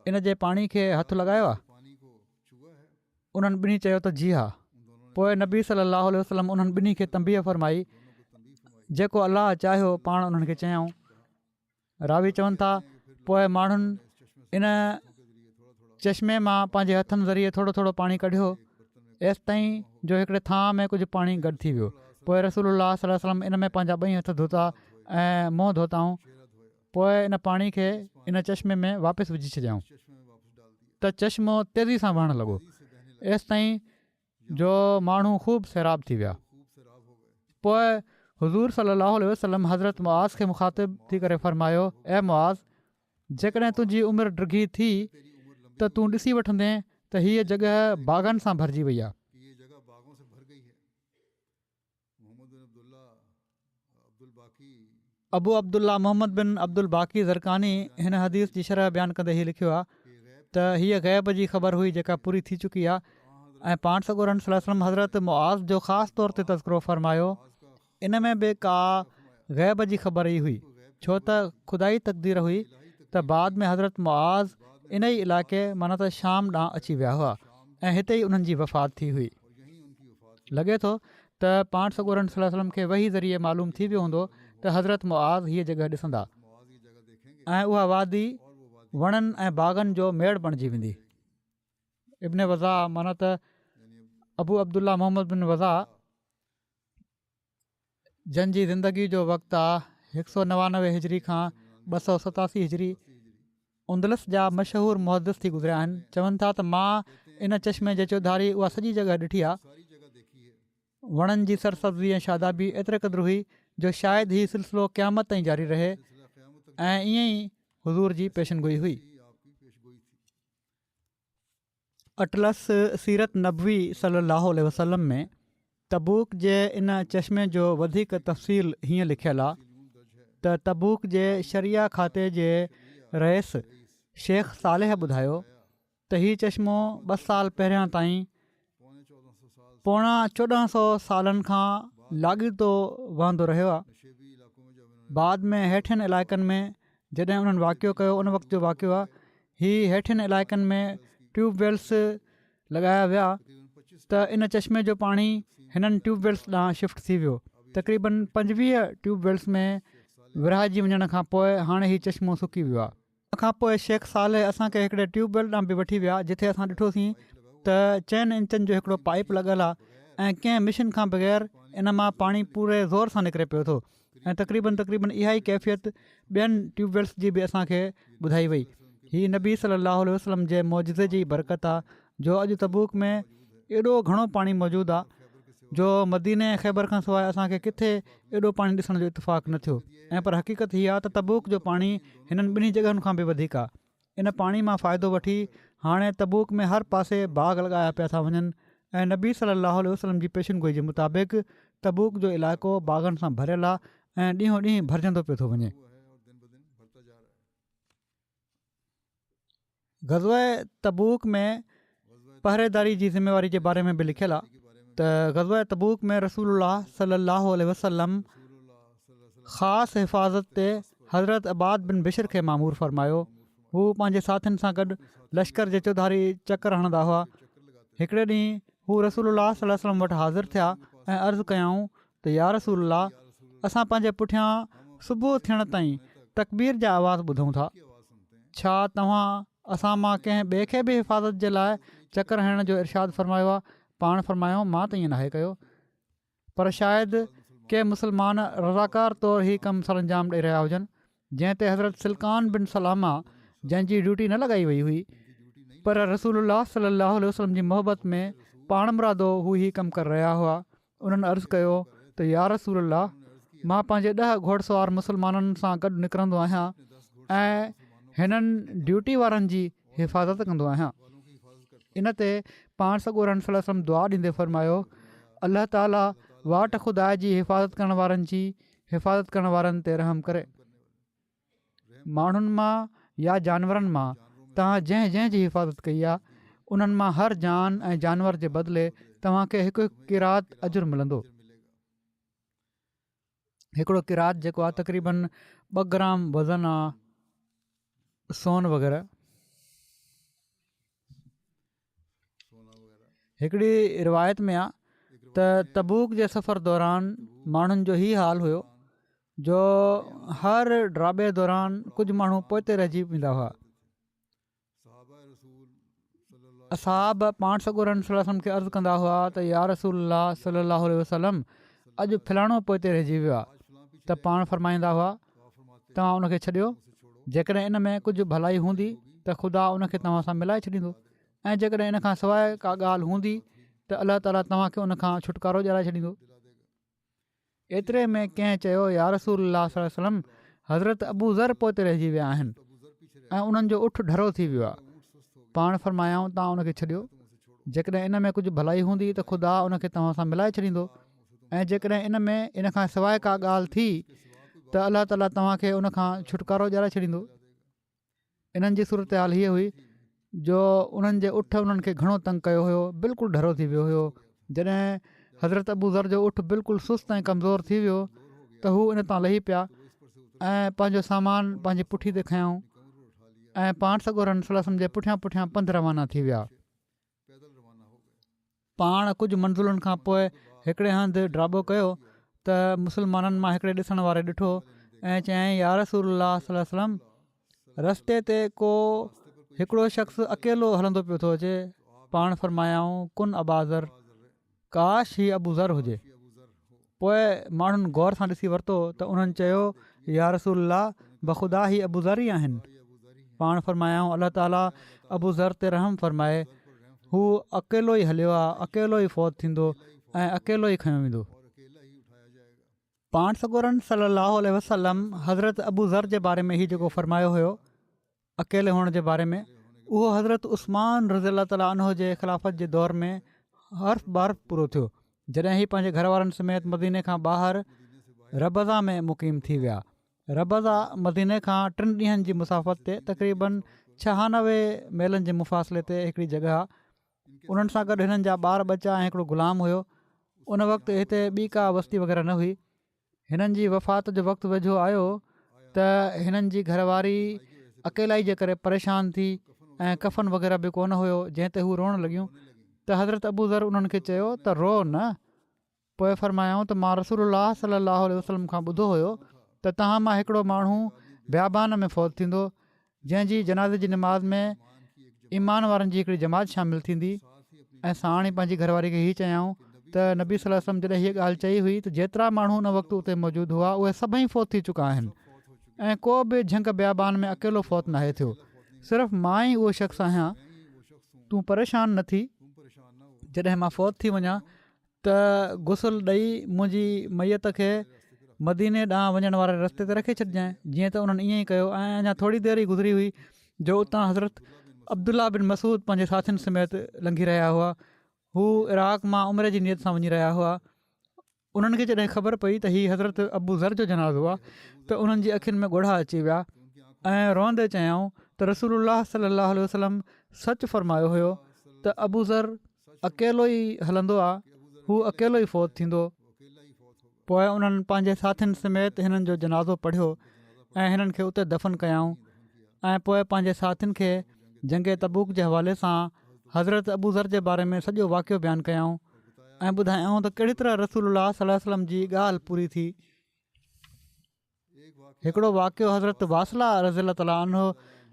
इन जे पाणी खे हथु लॻायो आहे? उन्हनि ॿिन्ही चयो त जी हा। पोइ नबी सल्लल्लाहु अलैहि वसल्लम उन्हनि ॿिन्ही खे तंबीह फरमाई। जेको अलाह चाहियो पाण उन्हनि खे चयाऊं। रावी चवनि था पोइ माण्हुनि इन चश्मे मां पंहिंजे हथनि ज़रिए थोरो थोरो पाणी कढियो एसि ताईं जो हिकिड़े थां में कुझु पाणी गॾु थी वियो। पोइ रसूलुल्लाह सल्लल्लाहु अलैहि वसल्लम इन में पंहिंजा ॿई हथ धोता ऐं मुंहुं धोताऊं। पोइ इन पाणी खे इन चश्मे में वापसि विझी छॾियाऊं त चश्मो तेज़ी सां वहणु लॻो एसि ताईं जो माण्हू ख़ूब सैराब थी विया। पोइ हुज़ूर सल्लल्लाहु अलैहि वसल्लम हज़रत मुआज़ खे मुखातिब थी करे फरमायो, ऐं मुआज़, जेकॾहिं तुंहिंजी उमिरि डिघी थी त तूं ॾिसी वठंदे त हीअ जॻह बाग़नि सां भरिजी वई आहे। अबू अब्दुल्ला मोहम्मद बिन अब्दुल बाक़ी ज़रकानी हिन हदीस जी शरह बयानु कंदे हीअ लिखियो आहे त हीअ ग़ैब जी ख़बर हुई जेका पूरी थी चुकी आहे। ऐं पाण सॻोरन सल्लल्लाहु अलैहि वसल्लम हज़रत मुआज़ जो ख़ासि तौर ते तज़किरो फ़रमायो। इन में बि का ग़ैब जी ख़बर ई हुई, छो त ख़ुदाई तक़दीर हुई त बाद में हज़रत मुआज़ इन ई इलाइक़े माना त शाम ॾांहुं अची विया हुआ ऐं हिते ई उन्हनि जी वफ़ात थी हुई। लॻे थो त पाण सॻोरन सल्लल्लाहु अलैहि वसल्लम खे वही ज़रिए मालूम थी वियो हूंदो त हज़रत मुआज़ हीअ जॻह ॾिसंदा ऐं उहा वादी वणनि ऐं बाग़नि जो मेड़ बणिजी वेंदी। इब्न वज़ा माना त अबू अब्दुल्ला मोहम्मद बिन वज़ा जंहिंजी ज़िंदगी जो वक़्तु आहे 199 हिजरी खां 287 हिजरी, उंदलस जा मशहूरु मुहदिस थी गुज़रिया आहिनि। चवनि था त मां इन चश्मे जे चौधारी उहा सॼी जॻह ॾिठी आहे। वणनि जी सरसब्ज़ी ऐं शादाबी एतिरे क़दुरु हुई जो शायदि हीउ सिलसिलो क़यामत ताईं जारी रहे ऐं ईअं ई हुज़ूर जी पेशनगोई हुई। अटलस सीरत नबवी सल्लल्लाहु अलैहि वसल्लम में तबूक जे इन चश्मे जो वधीक तफ़सील हीअं लिखियलु आहे त तबूक जे शरिया खाते जे रइस शेख सालेह ॿुधायो त हीउ चश्मो 2 साल पहिरियां ताईं पोणा 1400 सालनि खां लाॻीतो वहंदो रहियो आहे। बाद में हेठियुनि इलाइक़नि में जॾहिं उन्हनि वाक़ियो कयो, उन वक़्त जो वाक़ियो आहे, हीउ हेठियुनि इलाइक़नि में ट्यूबवेल्स लॻाया विया त इन चश्मे जो पाणी हिननि ट्यूबवेल्स ॾांहुं शिफ्ट थी वियो। तक़रीबन 25 ट्यूबवेल्स में विरहाइजी वञण खां पोइ हाणे हीउ चश्मो सुकी वियो आहे। उन खां पोइ शेख सालेह असांखे हिकिड़े ट्यूबवेल ॾांहुं बि वठी विया जिथे असां ॾिठोसीं त 4 इंचनि जो हिकिड़ो पाइप लॻल आहे ऐं कंहिं मिशिन खां बग़ैर इन मां पाणी पूरे ज़ोर सां निकिरे पियो थो। ऐं तक़रीबन इहा ई कैफ़ियत ॿियनि ट्यूबवेल्स जी बि असांखे ॿुधाई वई। हीअ नबी सल्लल्लाहु अलैहि वसल्लम जे मौजज़े जी बरकत आहे जो अॼु तबूक में एॾो घणो पाणी मौजूदु आहे जो मदीने ख़ैबर खां सवाइ असांखे किथे एॾो पाणी ॾिसण जो इतफ़ाक़ न थियो। ऐं पर हक़ीक़त हीअ आहे त तबूक जो पाणी हिननि ॿिन्ही जॻहियुनि खां बि वधीक आहे। इन पाणी मां फ़ाइदो वठी हाणे तबूक में हर पासे बाग़ लॻाया पिया था वञनि ऐं नबी सल्लल्लाहु अलैहि वसल्लम जी पेशनगोई जे मुताबिक़ तबूक जो इलाइक़ो बाग़नि सां भरियलु आहे ऐं ॾींहों ॾींहुं भरिजंदो पियो थो वञे। ग़ज़वा तबूक में पहरेदारी जी ज़िम्मेवारी जे बारे में बि लिखियलु आहे त ग़ज़वा तबूक में रसूलुल्लाह सल्लल्लाहु अलैहि वसल्लम ख़ासि हिफ़ाज़त ते हज़रत अबाद बिन बिशर खे मामूर फ़रमायो। हू पंहिंजे साथियुनि सां गॾु लश्कर जे चौधारी चकर हणंदा हुआ। हिकिड़े ॾींहुं हू रसूलुल्लाह सल्लल्लाहु अलैहि वसल्लम वटि हाज़िर थिया ऐं अर्ज़ु कयऊं त या रसूलुल्लाह, असां पंहिंजे पुठियां सुबुह थियण ताईं तकबीर जा आवाज़ ॿुधूं था। छा तव्हां असां मां कंहिं ॿिए खे बि हिफ़ाज़त जे लाइ चकर हणण जो इरशाद फ़रमायो आहे? पाण फ़रमायो, मां त ईअं नाहे कयो, पर शायदि के मुस्लमान रज़ाकार तौरु ही कमु सर अंजाम ॾेई रहिया हुजनि। जंहिं ते हज़रत सिलकान बिन सलामा जंहिंजी ड्यूटी न लॻाई वई हुई, पर रसूलुल्लाह सल्लल्लाहु अलैहि वसल्लम जी मोहबत में पाण मुरादो हू ही कमु करे रहिया हुआ। उन्हनि अर्ज़ु कयो त या रसूलुल्लाह, मां पंहिंजे 10 घोड़सवार मुस्लमाननि सां गॾु निकिरंदो आहियां ऐं हिननि ड्यूटी वारनि जी हिफ़ाज़त कंदो आहियां। इन ते पाण सॻोरन सल्लल्लाहु अलैहि वसल्लम दुआ ॾींदे फ़रमायो, अलाह ताला वाट ख़ुदा जी हिफ़ाज़त करण वारनि जी हिफ़ाज़त करण वारनि ते रहम करे। माण्हुनि मां या जानवरनि मां तव्हां जंहिं जी हिफ़ाज़त कई आहे, उन्हनि मां हर जान ऐं जानवर जे बदिले तव्हांखे हिकु किरात अजुर मिलंदो। हिकिड़ो किरात जेको आहे तक़रीबन 2 ग्राम वज़न आहे, सोन वग़ैरह। हिकिड़ी रिवायत में आहे त तबूक जे सफ़र दौरान माण्हुनि जो ई हाल हुयो जो हर ड्राबे दौरान कुझु माण्हू पोइते रहिजी वेंदा हुआ। असहाब पाण सॻोरन सल्लल्लाहु अलैहि वसल्लम खे अर्ज़ु कंदा हुआ त या रसूलल्लाह सल्लल्लाहु अलैहि वसल्लम, अॼु फलाणो पोइते रहिजी वियो आहे। त पाण फ़रमाईंदा हुआ, तव्हां उनखे छॾियो, जेकॾहिं इन में कुझु भलाई हूंदी त ख़ुदा उनखे तव्हां सां मिलाए छॾींदो, ऐं जेकॾहिं इन खां सवाइ का ॻाल्हि हूंदी त अलाह ताला तव्हांखे उनखां छुटकारो ॾियाराए छॾींदो। एतिरे में कंहिं चयो, या रसूलुल्लाह सल्लल्लाहु अलैहि वसल्लम, हज़रत अबू ज़र पोइते रहिजी विया आहिनि ऐं उन्हनि जो उठ ढरो थी वियो आहे। पाण फ़रमायाऊं, तव्हां उनखे छॾियो, जेकॾहिं इन में कुझु भलाई हूंदी त ख़ुदा उनखे तव्हां सां मिलाए छॾींदो, ऐं जेकॾहिं इन में इन खां सवाइ का ॻाल्हि थी त अलाह ताला तव्हांखे उनखां छुटकारो ॾियारे छॾींदो। इन्हनि जी सूरत हाल हीअ हुई जो उन्हनि जे उठ उन्हनि खे घणो तंग कयो हुयो, बिल्कुलु ढरो थी वियो हुयो। जॾहिं हज़रत अबू ज़र जो उठ बिल्कुलु सुस्तु ऐं कमज़ोर थी वियो त हू इन तां लही पिया ऐं पंहिंजो सामान पंहिंजी पुठी ते खयऊं ऐं पाण सॻोरनि सलम जे पुठियां पुठियां पंधु रवाना थी विया। पाण कुझु मंज़िलुनि खां पोइ हिकिड़े हंधि ड्राबो कयो त मुस्लमाननि मां हिकिड़े ॾिसण वारे ॾिठो ऐं चयाईं या रसूलल्लाह सल्लल्लाहु अलैहि वसल्लम, रस्ते ते को हिकिड़ो शख़्स अकेलो हलंदो पियो थो अचे। पाण फरमायाऊं कुन अबाज़र, काश ही अबू ज़र हुजे। पोइ माण्हुनि गौर सां ॾिसी वरितो त उन्हनि चयो या रसूलल्लाह, बख़ुदा ही अबू ज़र ई आहिनि। पाण फरमायाऊं अलाह ताला अबू ज़र ते रहम फरमाए, हू अकेलो ई हलियो आहे, अकेलो ई फ़ौत थींदो ऐं अकेलो ई खंयो वेंदो। पाण सॻोरन सल्लल्लाहु अलैहि वसल्लम हज़रत अबू ज़र जे बारे में ही जेको फरमायो हुयो अकेले हुअण जे बारे में, उहो हज़रत उस्मान रज़ी ताला अन्हो जे ख़िलाफ़त जे दौर में हर्फ़ बर्फ़ पूरो थियो, जॾहिं ही पंहिंजे घर वारनि समेत मदीने खां ॿाहिरि रबज़ा में मुक़ीम थी विया। रबज़ा मदीने खां 3 ॾींहंनि जी मुसाफ़त ते तक़रीबन 96 मेलनि जे मुफ़ासिले ते हिकिड़ी जॻह आहे। उन्हनि सां गॾु हिननि जा ॿार बचा ऐं हिकिड़ो ग़ुलाम हुयो। उन वक़्तु हिते ॿी का बस्ती वग़ैरह न हुई। हिननि जी वफ़ात जो वक़्तु वेझो आयो त हिननि जी घरवारी अकेलाई जे करे परेशान थी ऐं कफ़न वग़ैरह बि कोन हुयो जंहिं ते हू रोअणु लॻियूं। त हज़रत अबू ज़र उन्हनि खे चयो त रो न। पोइ फरमायाऊं त मां रसूलुल्लाह सल्लल्लाहु अलैहि वसल्लम खां ॿुधो हुयो त तव्हां मां हिकिड़ो माण्हू बियाबान में फ़ौत थींदो, जंहिंजी जनाज़े जी निमाज़ में ईमान वारनि जी हिकिड़ी जमात शामिलु थींदी। ऐं साण ई पंहिंजी घरवारी खे हीअ चयाऊं त नबी सल्लल्लाहु अलैहि वसल्लम जॾहिं हीअ ॻाल्हि चई हुई त जेतिरा माण्हू उन वक़्तु उते मौजूदु हुआ उहे सभई फ़ौत थी चुका आहिनि ऐं को बि झंग बियाबान में अकेलो फ़ौत नाहे थियो, सिर्फ़ु मां ई उहो शख़्स आहियां। तूं परेशान न थी। जॾहिं मां फ़ौत थी वञा त गुसल ॾेई मुंहिंजी मैयत खे मदीने ॾांहुं वञण वारे रस्ते ते रखे छॾिजांइ। जीअं त उन्हनि ईअं ई कयो ऐं अञा थोरी देरि ई गुज़री हुई जो उतां हज़रत अब्दुल्ला बिन मसूद पंहिंजे साथियुनि समेत लंघी रहिया हुआ। हू इराक़ मां उमिरि जी नियत सां वञी रहिया हुआ। उन्हनि खे जॾहिं ख़बर पई त हीअ हज़रत अबू ज़र जो जनाज़ो आहे त उन्हनि जी अखियुनि में ॻोढ़ा अची विया ऐं रोअंदे चयाऊं त रसूलुल्लाह सल्लल्लाहु अलैहि वसल्लम सच फरमायो हुयो त अबू ज़र अकेलो ई हलंदो आहे, हू अकेलो ई फ़ौत थींदो। पोइ उन्हनि पंहिंजे साथियुनि समेत हिननि जो जनाज़ो पढ़ियो ऐं हिननि खे उते दफ़न कयाऊं ऐं पोइ पंहिंजे साथियुनि खे जंग तबूक जे हवाले सां हज़रत अबू ज़र जे बारे में सॼो वाक़ियो बयानु कयाऊं ऐं ॿुधायाऊं त कहिड़ी तरह रसूलुल्लाह सल्लल्लाहु अलैहि वसल्लम जी ॻाल्हि पूरी थी। हिकिड़ो वाक़ियो हज़रत वासला रज़ी ताला अन्हो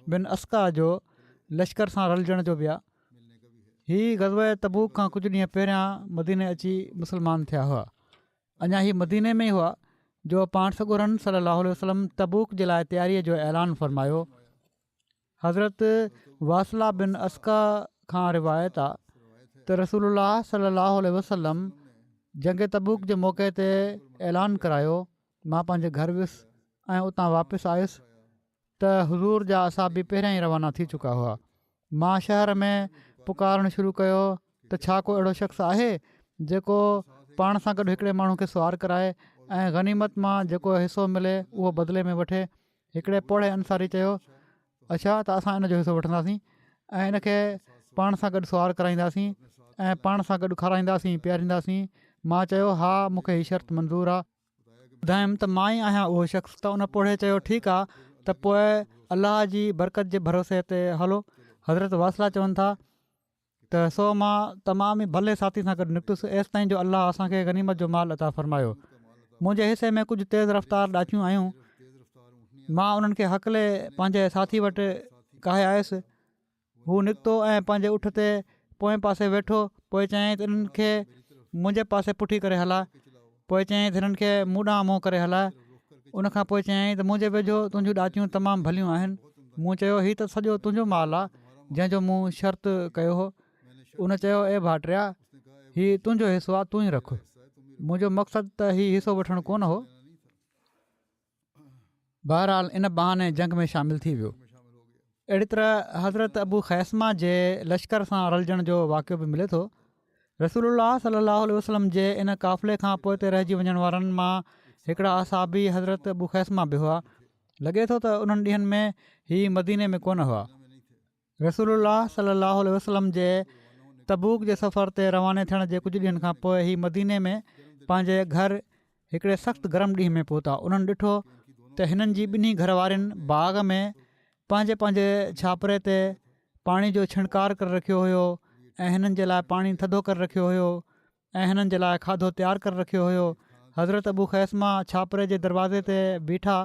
बिन अस्का जो लश्कर सां रलजण जो बि आहे। हीअ ग़ज़वे तबूक खां कुझु ॾींहं पहिरियां मदीने अची मुस्लमान थिया हुआ। अञा हीअ मदीने में ई हुआ जो पाण सॻोरन सल्लल्लाहु अलैहि वसल्लम तबूक जे लाइ तयारीअ जो ऐलान फरमायो। हज़रत वासला बिन अस्का खां रिवायत आहे त रसूलुल्लाह सल्लल्लाहु अलैहि वसल्लम जंग तबूक जे मौक़े ते ऐलान करायो, मां पंहिंजे घर वियुसि ऐं उतां वापसि आयुसि त हुज़ूर जा असाबी पहिरियां ई रवाना थी चुका हुआ। मां शहर में पुकारणु शुरू कयो त छा को अहिड़ो शख़्स आहे जेको पाण सां गॾु हिकिड़े माण्हू खे सुवार कराए ऐं गनीमत मां जेको हिसो मिले उहो बदिले में वठे। हिकिड़े पोड़े अंसारी चयो, अच्छा त असां इन जो हिसो वठंदासीं ऐं इन खे पाण सां गॾु सुवार कराईंदासीं ऐं पाण सां गॾु खाराईंदासीं पीआरींदासीं। मां चयो हा, मूंखे हीअ शर्त मंज़ूरु आहे। ॿुधायमि त मां ई आहियां उहो शख़्स। त उन पोड़े चयो ठीकु आहे, त पोइ अलाह जी बरकत जे भरोसे ते हलो। हज़रत वासला चवनि था त सो मां तमामु ई भले साथी सां गॾु निकितुसि एसि ताईं जो अलाह असांखे गनीमत जो माल अता फरमायो। मुंहिंजे हिसे में कुझु तेज़ रफ़्तार ॾाचियूं आयूं। मां उन्हनि खे हकले पंहिंजे साथी वटि काहे आयुसि। हू निकितो ऐं पंहिंजे उठ ते पोएं पासे वेठो। पोइ चयईं त इन्हनि खे मुंहिंजे पासे पुठी करे हलाए। पोइ चयईं त हिननि खे मूं ॾांहुं मुंहुं करे हलाए। उनखां पोइ चयईं त मुंहिंजे वेझो तुंहिंजूं ॾाचियूं तमामु भलियूं आहिनि। मूं चयो हीअ त सॼो तुंहिंजो माल आहे जंहिंजो मूं शर्त कयो हो। उन चयो ए भाटिया, हीअ तुंहिंजो हिसो आहे, तूं ई रख। मुंहिंजो मक़सदु त हीअ हिसो वठणु कोन हो। बहरहाल इन बहाने जंग में शामिलु थी वियो। अहिड़ी तरह हज़रत अबू ख़ैसमा जे लश्कर सां रलजण जो वाक़ियो बि मिले थो। रसूलुल्लाह सल्लल्लाहु अलैहि वसल्लम जे इन क़ाफ़िले खां पोइ ते रहिजी वञण वारनि मां हिकिड़ा असाबी हज़रत अबू ख़ैसमा बि हुआ। लॻे थो त उन्हनि ॾींहंनि में हीअ मदीने में कोन हुआ। रसूलुल्लाह सल्लल्लाहु अलैहि वसल्लम जे तबूक जे सफ़र ते रवाने थियण जे कुझु ॾींहंनि खां पोइ हीअ मदीने में पंहिंजे घर हिकिड़े सख़्तु गरम ॾींहं में पहुता। उन्हनि ॾिठो त हिननि जी ॿिन्ही घरवारियुनि बाग़ में पंहिंजे पंहिंजे छापरे ते पाणी जो छिणकार करे रखियो हुयो ऐं हिननि जे लाइ पाणी थधो करे रखियो हुयो ऐं हिननि जे लाइ खाधो तयारु करे रखियो हुयो। हज़रत अबू ख़ैसमा छापरे जे दरवाज़े ते बीठा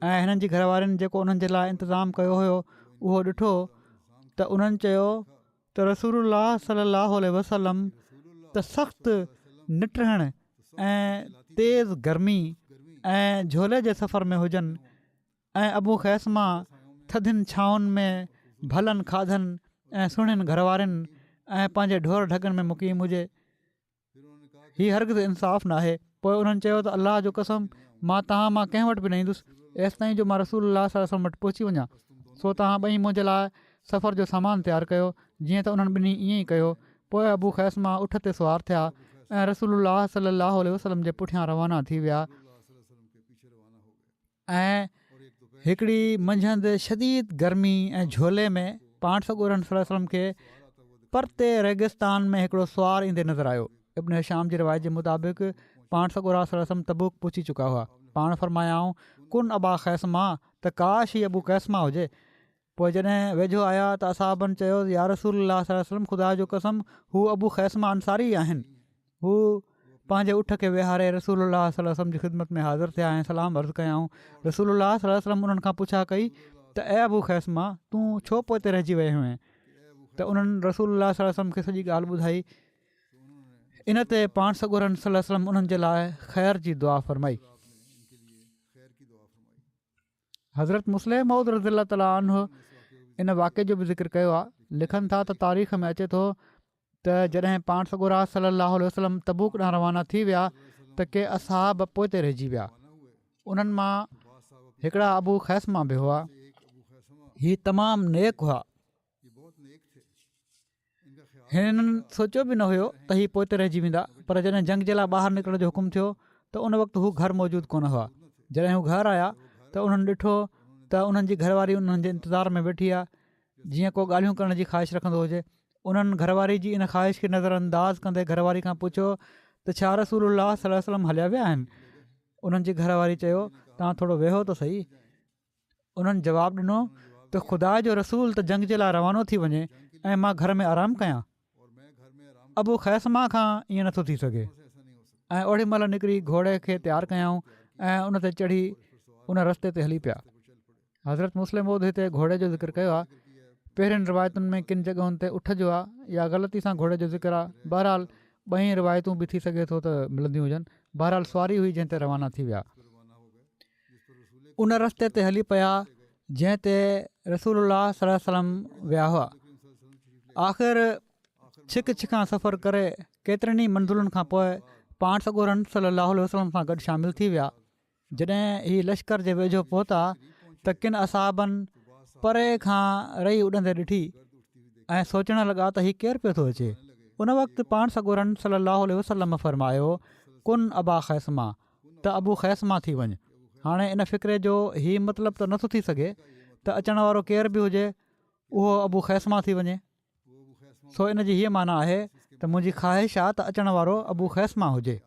ऐं हिननि जी घरवारियुनि जेको उन्हनि जे लाइ इंतज़ामु कयो हुयो उहो ॾिठो त उन्हनि चयो त रसूलुल्लाह सल्लल्लाहु अलैहि वसल्लम त सख़्तु निटहण ऐं तेज़ गर्मी ऐं झोले जे सफ़र में हुजनि ऐं अबू ख़ैसमा थधियुनि छांवनि में भलनि खाधनि ऐं सुहिणियुनि घरवारियुनि ऐं पंहिंजे ढोर ढगनि में मुक़ीम हुजे। हीअ हरगिज़ इंसाफ़ु न आहे। पोइ उन्हनि चयो त अलाह जो कसम मां तव्हां मां कंहिं वटि बि न ईंदुसि एसि ताईं जो मां रसूलुल्लाह सल्लल्लाहु अलैहि वसल्लम वटि पहुची वञा। सो तव्हां ॿई मुंहिंजे लाइ सफ़र जो सामान तयारु कयो। जीअं त उन्हनि ॿिन्ही ईअं ई कयो। पोइ अबू ख़ैसमा उठ ते सुवार थिया ऐं रसूलुल्लाह सल्लल्लाहु अलैहि वसल्लम जे पुठियां रवाना थी विया ऐं हिकिड़ी मंझंदि शदीद गर्मी ऐं झोले में पाण सॻोरनि सल्लल्लाहु अलैहि वसल्लम खे परते रेगिस्तान में हिकिड़ो सुवार ईंदे नज़र आयो। इब्न हिशाम जी रिवायत जे मुताबिक़ पाण सॻोरा सल्लल्लाहु अलैहि वसल्लम तबूक पहुची चुका हुआ। पाण फरमायाऊं कुन अबा ख़ैसमा त काश ई अबू ख़ैसमा हुजे। पोइ जॾहिं वेझो आया त असाबनि चयो या रसूलुल्लाह सल्लल्लाहु अलैहि वसल्लम ख़ुदा जो कसम हू अबू ख़ैसमा अंसारी आहिनि। हू पंहिंजे उठ खे विहारे रसूलुल्लाह सल्लल्लाहु अलैहि वसल्लम जी ख़िदमत में हाज़िर थिया ऐं सलाम अर्ज़ु कयाऊं। रसूलुल्लाह सल्लल्लाहु अलैहि वसल्लम उन्हनि खां पुछा कई त ए अबू ख़ैसमा तूं छो पोइ रहिजी वियो हुएं? त उन्हनि रसूलुल्लाह सल्लल्लाहु अलैहि वसल्लम खे सॼी ॻाल्हि ॿुधाई। इन ते पाण सॻोरनि सल्लल्लाहु अलैहि वसल्लम उन्हनि जे लाइ ख़ैर जी दुआ फरमाई। हज़रत मुस्लिम मऊद रज़ियल्लाहु तआला अन्हु इन वाक़े जो बि ज़िक्र कयो आहे। लिखनि था त तारीख़ में अचे थो त जॾहिं पाण सॻोरा सल्लल्लाहु अलैहि वसल्लम तबूक ॾांहुं रवाना थी विया त के असहाब पोइ रहिजी विया। उन्हनि मां हिकिड़ा अबू ख़ैसमा बि हुआ। हीअ तमामु नेक हुआ। हिननि सोचियो बि न हुयो त हीअ पोइ रहिजी वेंदा। पर जॾहिं जंग जे लाइ ॿाहिरि निकिरण जो हुकुम थियो त उन वक़्तु हू घर मौजूदु कोन हुआ। जॾहिं हू घर आया त उन्हनि ॾिठो त उन्हनि जी घरवारी उन्हनि जे इंतज़ार में वेठी आहे जीअं को ॻाल्हियूं करण जी ख़्वाहिश रखंदो हुजे। उन्हनि घरवारी जी इन ख़्वाहिश खे नज़रअंदाज़ कंदे घरवारी खां पुछियो त छा रसूलुल्लाह सल्लल्लाहु अलैहि वसल्लम हलिया विया आहिनि? उन्हनि जी घरवारी चयो तव्हां थोरो वेहो त सही। उन्हनि जवाबु ॾिनो त ख़ुदा जो रसूल त जंग जे लाइ रवानो थी वञे ऐं मां घर में आरामु कयां। अबू ख़ैसमा खां ईअं नथो थी सघे। ऐं ओॾी महिल निकिरी घोड़े खे तयारु कयऊं ऐं उन ते चढ़ी उन रस्ते ते हली पिया। हज़रत मुस्लिम मऊद हिते घोड़े जो ज़िक्र कयो आहे। पहिरियुनि रिवायतुनि में किन जॻहियुनि ते उठ जो आहे या ग़लती सां घोड़े जो ज़िक्र आहे। बहरहाल ॿई रिवायतूं बि थी सघे थो त मिलंदियूं हुजनि। बहरहाल सुवारी हुई जंहिं ते रवाना थी विया। उन रस्ते ते हली पिया जंहिं ते रसूलुल्लाह सल्लल्लाहु अलैहि वसल्लम विया हुआ। आख़िर छिक छिकां सफ़र करे केतिरनि ई मंज़िलुनि खां पोइ पाण सॻोरनि सल्लल्लाहु अलैहि वसल्लम सां गॾु शामिलु थी विया। जॾहिं हीअ लश्कर जे वेझो पहुता त किन असाबनि परे खां रही उॾंदे ॾिठी ऐं सोचणु लॻा त हीउ केरु पियो थो अचे। उन वक़्तु पाण सॻोरनि सल्लल्लाहु अलैहि वसल्लम फरमायो कुन अबा ख़ैसमा त अबू ख़ैसमा थी वञु। हाणे इन फ़िक्रे जो हीउ मतिलबु त नथो थी सघे त अचण वारो केर बि हुजे उहो अबू ख़ैसमा थी वञे। सो इन जी हीअ माना आहे त मुंहिंजी ख़्वाहिश आहे त अचण वारो अबू ख़ैसमा हुजे।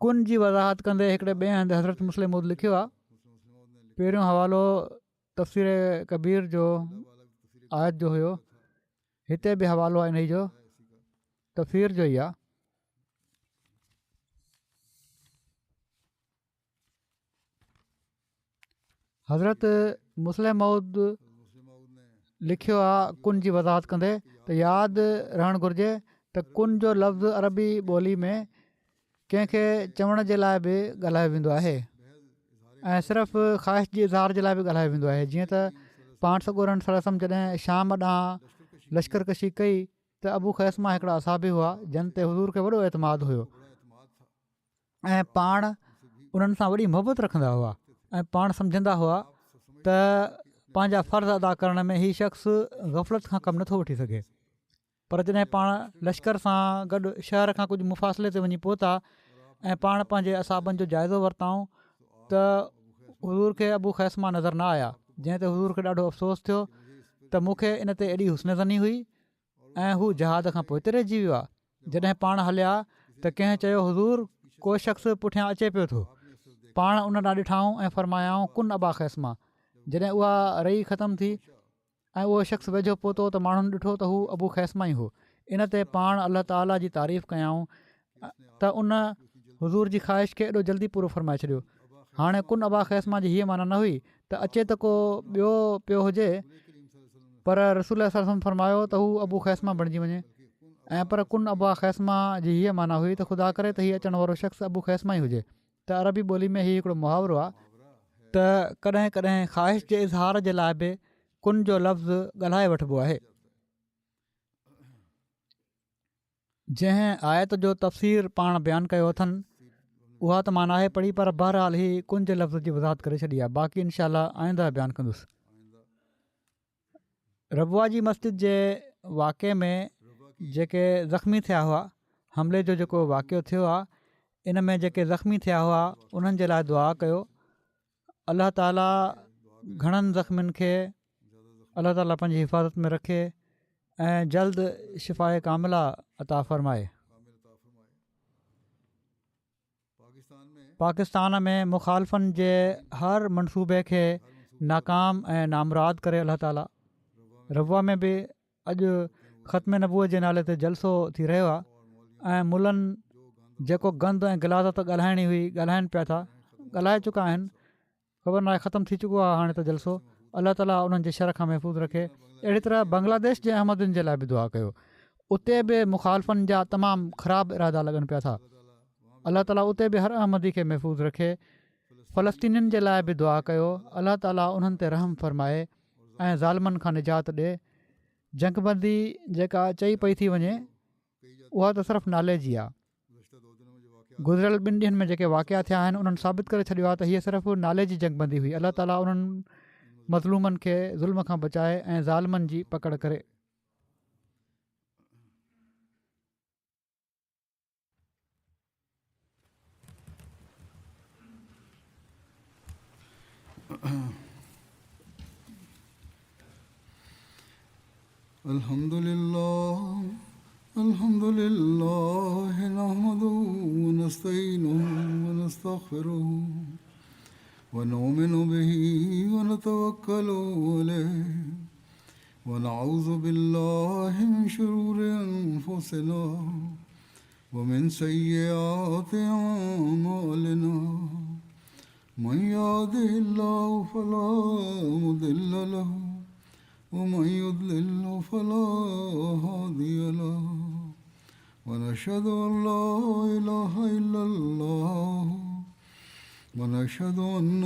कुन जी वज़ाहत कंदे हिकिड़े ॿिए हंधि हज़रत मुस्लिम मऊद लिखियो आहे। पहिरियों हवालो तफ़सीर कबीर जो आयत जो हुयो। हिते बि हवालो आहे इन जो तफ़सीर जो ई आहे। हज़रत मुस्लिम मऊद लिखियो आहे कुन जी वज़ाहत कंदे त यादि रहणु घुरिजे त कुन जो लफ़्ज़ अरबी ॿोली में कंहिंखे चवण जे लाइ बि ॻाल्हायो वेंदो आहे ऐं सिर्फ़ु ख़्वाहिश जी इज़हार जे लाइ बि ॻाल्हायो वेंदो आहे। जीअं त पाण सॻोरनि सल्लल्लाहु अलैहि वसल्लम जॾहिं शाम ॾांहुं लश्कर कशी कई त अबू ख़ैसमा हिकिड़ा असाबी हुआ जिन ते हुज़ूर खे वॾो एतमाद हुयो ऐं पाण उन्हनि सां वॾी मोहबत रखंदा हुआ ऐं पाण सम्झंदा हुआ त पंहिंजा फ़र्ज़ अदा करण में हीउ शख़्स ग़फ़लत खां कमु नथो वठी सघे। पर जॾहिं पाण लश्कर सां गॾु शहर खां कुझु मुफ़ासिले ते वञी पहुता ऐं पाण पंहिंजे असाबनि जो जाइज़ो वरिताऊं त हज़ूर खे अबू ख़ैसमा नज़र न आया, जंहिं ते हज़ूर खे ॾाढो अफ़सोस थियो त मूंखे इन ते एॾी हुस्नज़नी हुई ऐं हू जहाज़ खां पोइ हिते रहिजी वियो आहे। जॾहिं पाण हलिया त कंहिं चयो हज़ूर को शख़्स पुठियां अचे पियो थो। पाण उन ॾांहुं ॾिठाऊं ऐं फ़रमायाऊं कुन अबा ख़ैसमा। जॾहिं उहा रही ख़तमु थी ऐं उहो शख़्स वेझो पहुतो त माण्हुनि ॾिठो त हू अबू ख़ैसमा ई हो। इन ते पाण अलाह ताला जी तारीफ़ कयाऊं त उन हज़ूर जी ख़्वाहिश खे एॾो जल्दी पूरो फ़रमाए छॾियो। हाणे कुन अबा ख़ैसमा जी हीअ माना न हुई त अचे त को ॿियो पियो हुजे, पर रसूल फ़रमायो त हू अबू ख़ैसमा बणिजी वञे। ऐं पर कुन अबा ख़ैसमा जी हीअ माना हुई त ख़ुदा करे त हीअ अचण वारो शख़्स अबू ख़ैसमा ई हुजे। त अरबी ॿोली में हीउ हिकिड़ो मुहावरो आहे त कॾहिं कॾहिं ख़्वाहिश जे इज़हार जे लाइ बि कुन जो लफ़्ज़ ॻाल्हाए वठिबो आहे। जंहिं आयत जो तफ़सीर पाण बयानु कयो अथनि उहा त मां नाहे पढ़ी, पर बहरहाल ही कुन जे लफ़्ज़ जी वज़ाहत करे छॾी आहे। बाक़ी इनशा आईंदा बयानु कंदुसि। रबुआ जी मस्जिद जे वाक़े में जेके ज़ख़्मी थिया हुआ, हमले जो जेको वाक़ियो थियो आहे, इन में जेके ज़ख़्मी थिया हुआ उन्हनि जे लाइ दुआ कयो। अलाह ताला घणनि ज़ख़्मियुनि खे अलाह ताला पंहिंजी हिफ़ाज़त में रखे ऐं जल्द शिफ़ाए कामिला अता फ़रमाए। पाकिस्तान में मुख़ालफ़नि जे हर मनसूबे खे नाकाम ऐं नामुराद करे अलाह ताला। रबुआ में बि अॼु ख़त्म नबूअ जे नाले ते जलसो थी रहियो आहे ऐं मुलनि जेको गंद ऐं गिलाज़त ॻाल्हाइणी हुई ॻाल्हाइनि पिया था, ॻाल्हाए चुका आहिनि, ख़बर न आहे ख़तमु थी चुको आहे हाणे त जलसो। अलाह ताला उन्हनि जे शर खां महफ़ूज़ रखे। अहिड़ी तरह बांग्लादेश जे अहमदनि जे लाइ बि दुआ कयो। उते बि मुख़ालफ़नि जा तमामु ख़राबु इरादा लॻनि पिया था। अलाह ताला उते बि हर अहमदी खे महफ़ूज़ रखे। फ़लस्तीनियुनि जे लाइ बि दुआ कयो। अलाह ताला उन्हनि ते रहम फ़रमाए ऐं ज़ालिमनि खां निजात ॾिए। जंगबंदी जेका चई पई थी वञे उहा त सिर्फ़ु नाले जी आहे। गुज़िरियल 2 ॾींहंनि में जेके वाक़िया थिया आहिनि उन्हनि साबित करे छॾियो आहे त हीअ सिर्फ़ु नाले जी जंगबंदी हुई। अलाह ताला उन्हनि मज़लूमनि खे ज़ुल्म खां बचाए ऐं ज़ालिमनि जी पकड़ करे। अल्हम्दुलिल्लाह नहमदुहु व नस्तईनुहु व नस्तगफिरुहु व नुमिनु बिही व नतवक्कलु अलैहि व नऊज़ु बिल्लाहि मिन शुरूरि अनफुसिना व मिन सय्यिआति अअमालिना मन यहदिहिल्लाहु फला मुदिल्ल लहु वमन युद्लिल्हु फला हादिय लहु ونشهد أن لا إله إلا الله ونشهد أن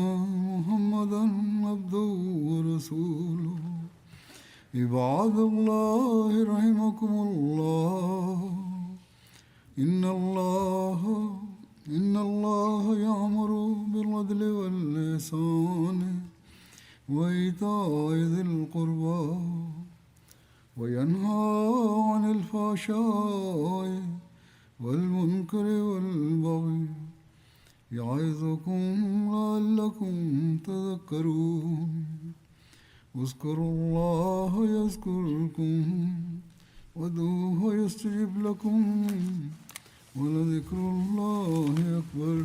محمدا عبده ورسوله عباد الله رحمكم الله إن الله يأمر بالعدل والإحسان وإيتاء ذي القربى وينهى عن الفحشاء والمنكر والبغي يعظكم لعلكم تذكرون اذكروا الله يذكركم وادعوه يستجب لكم ولذكر الله أكبر.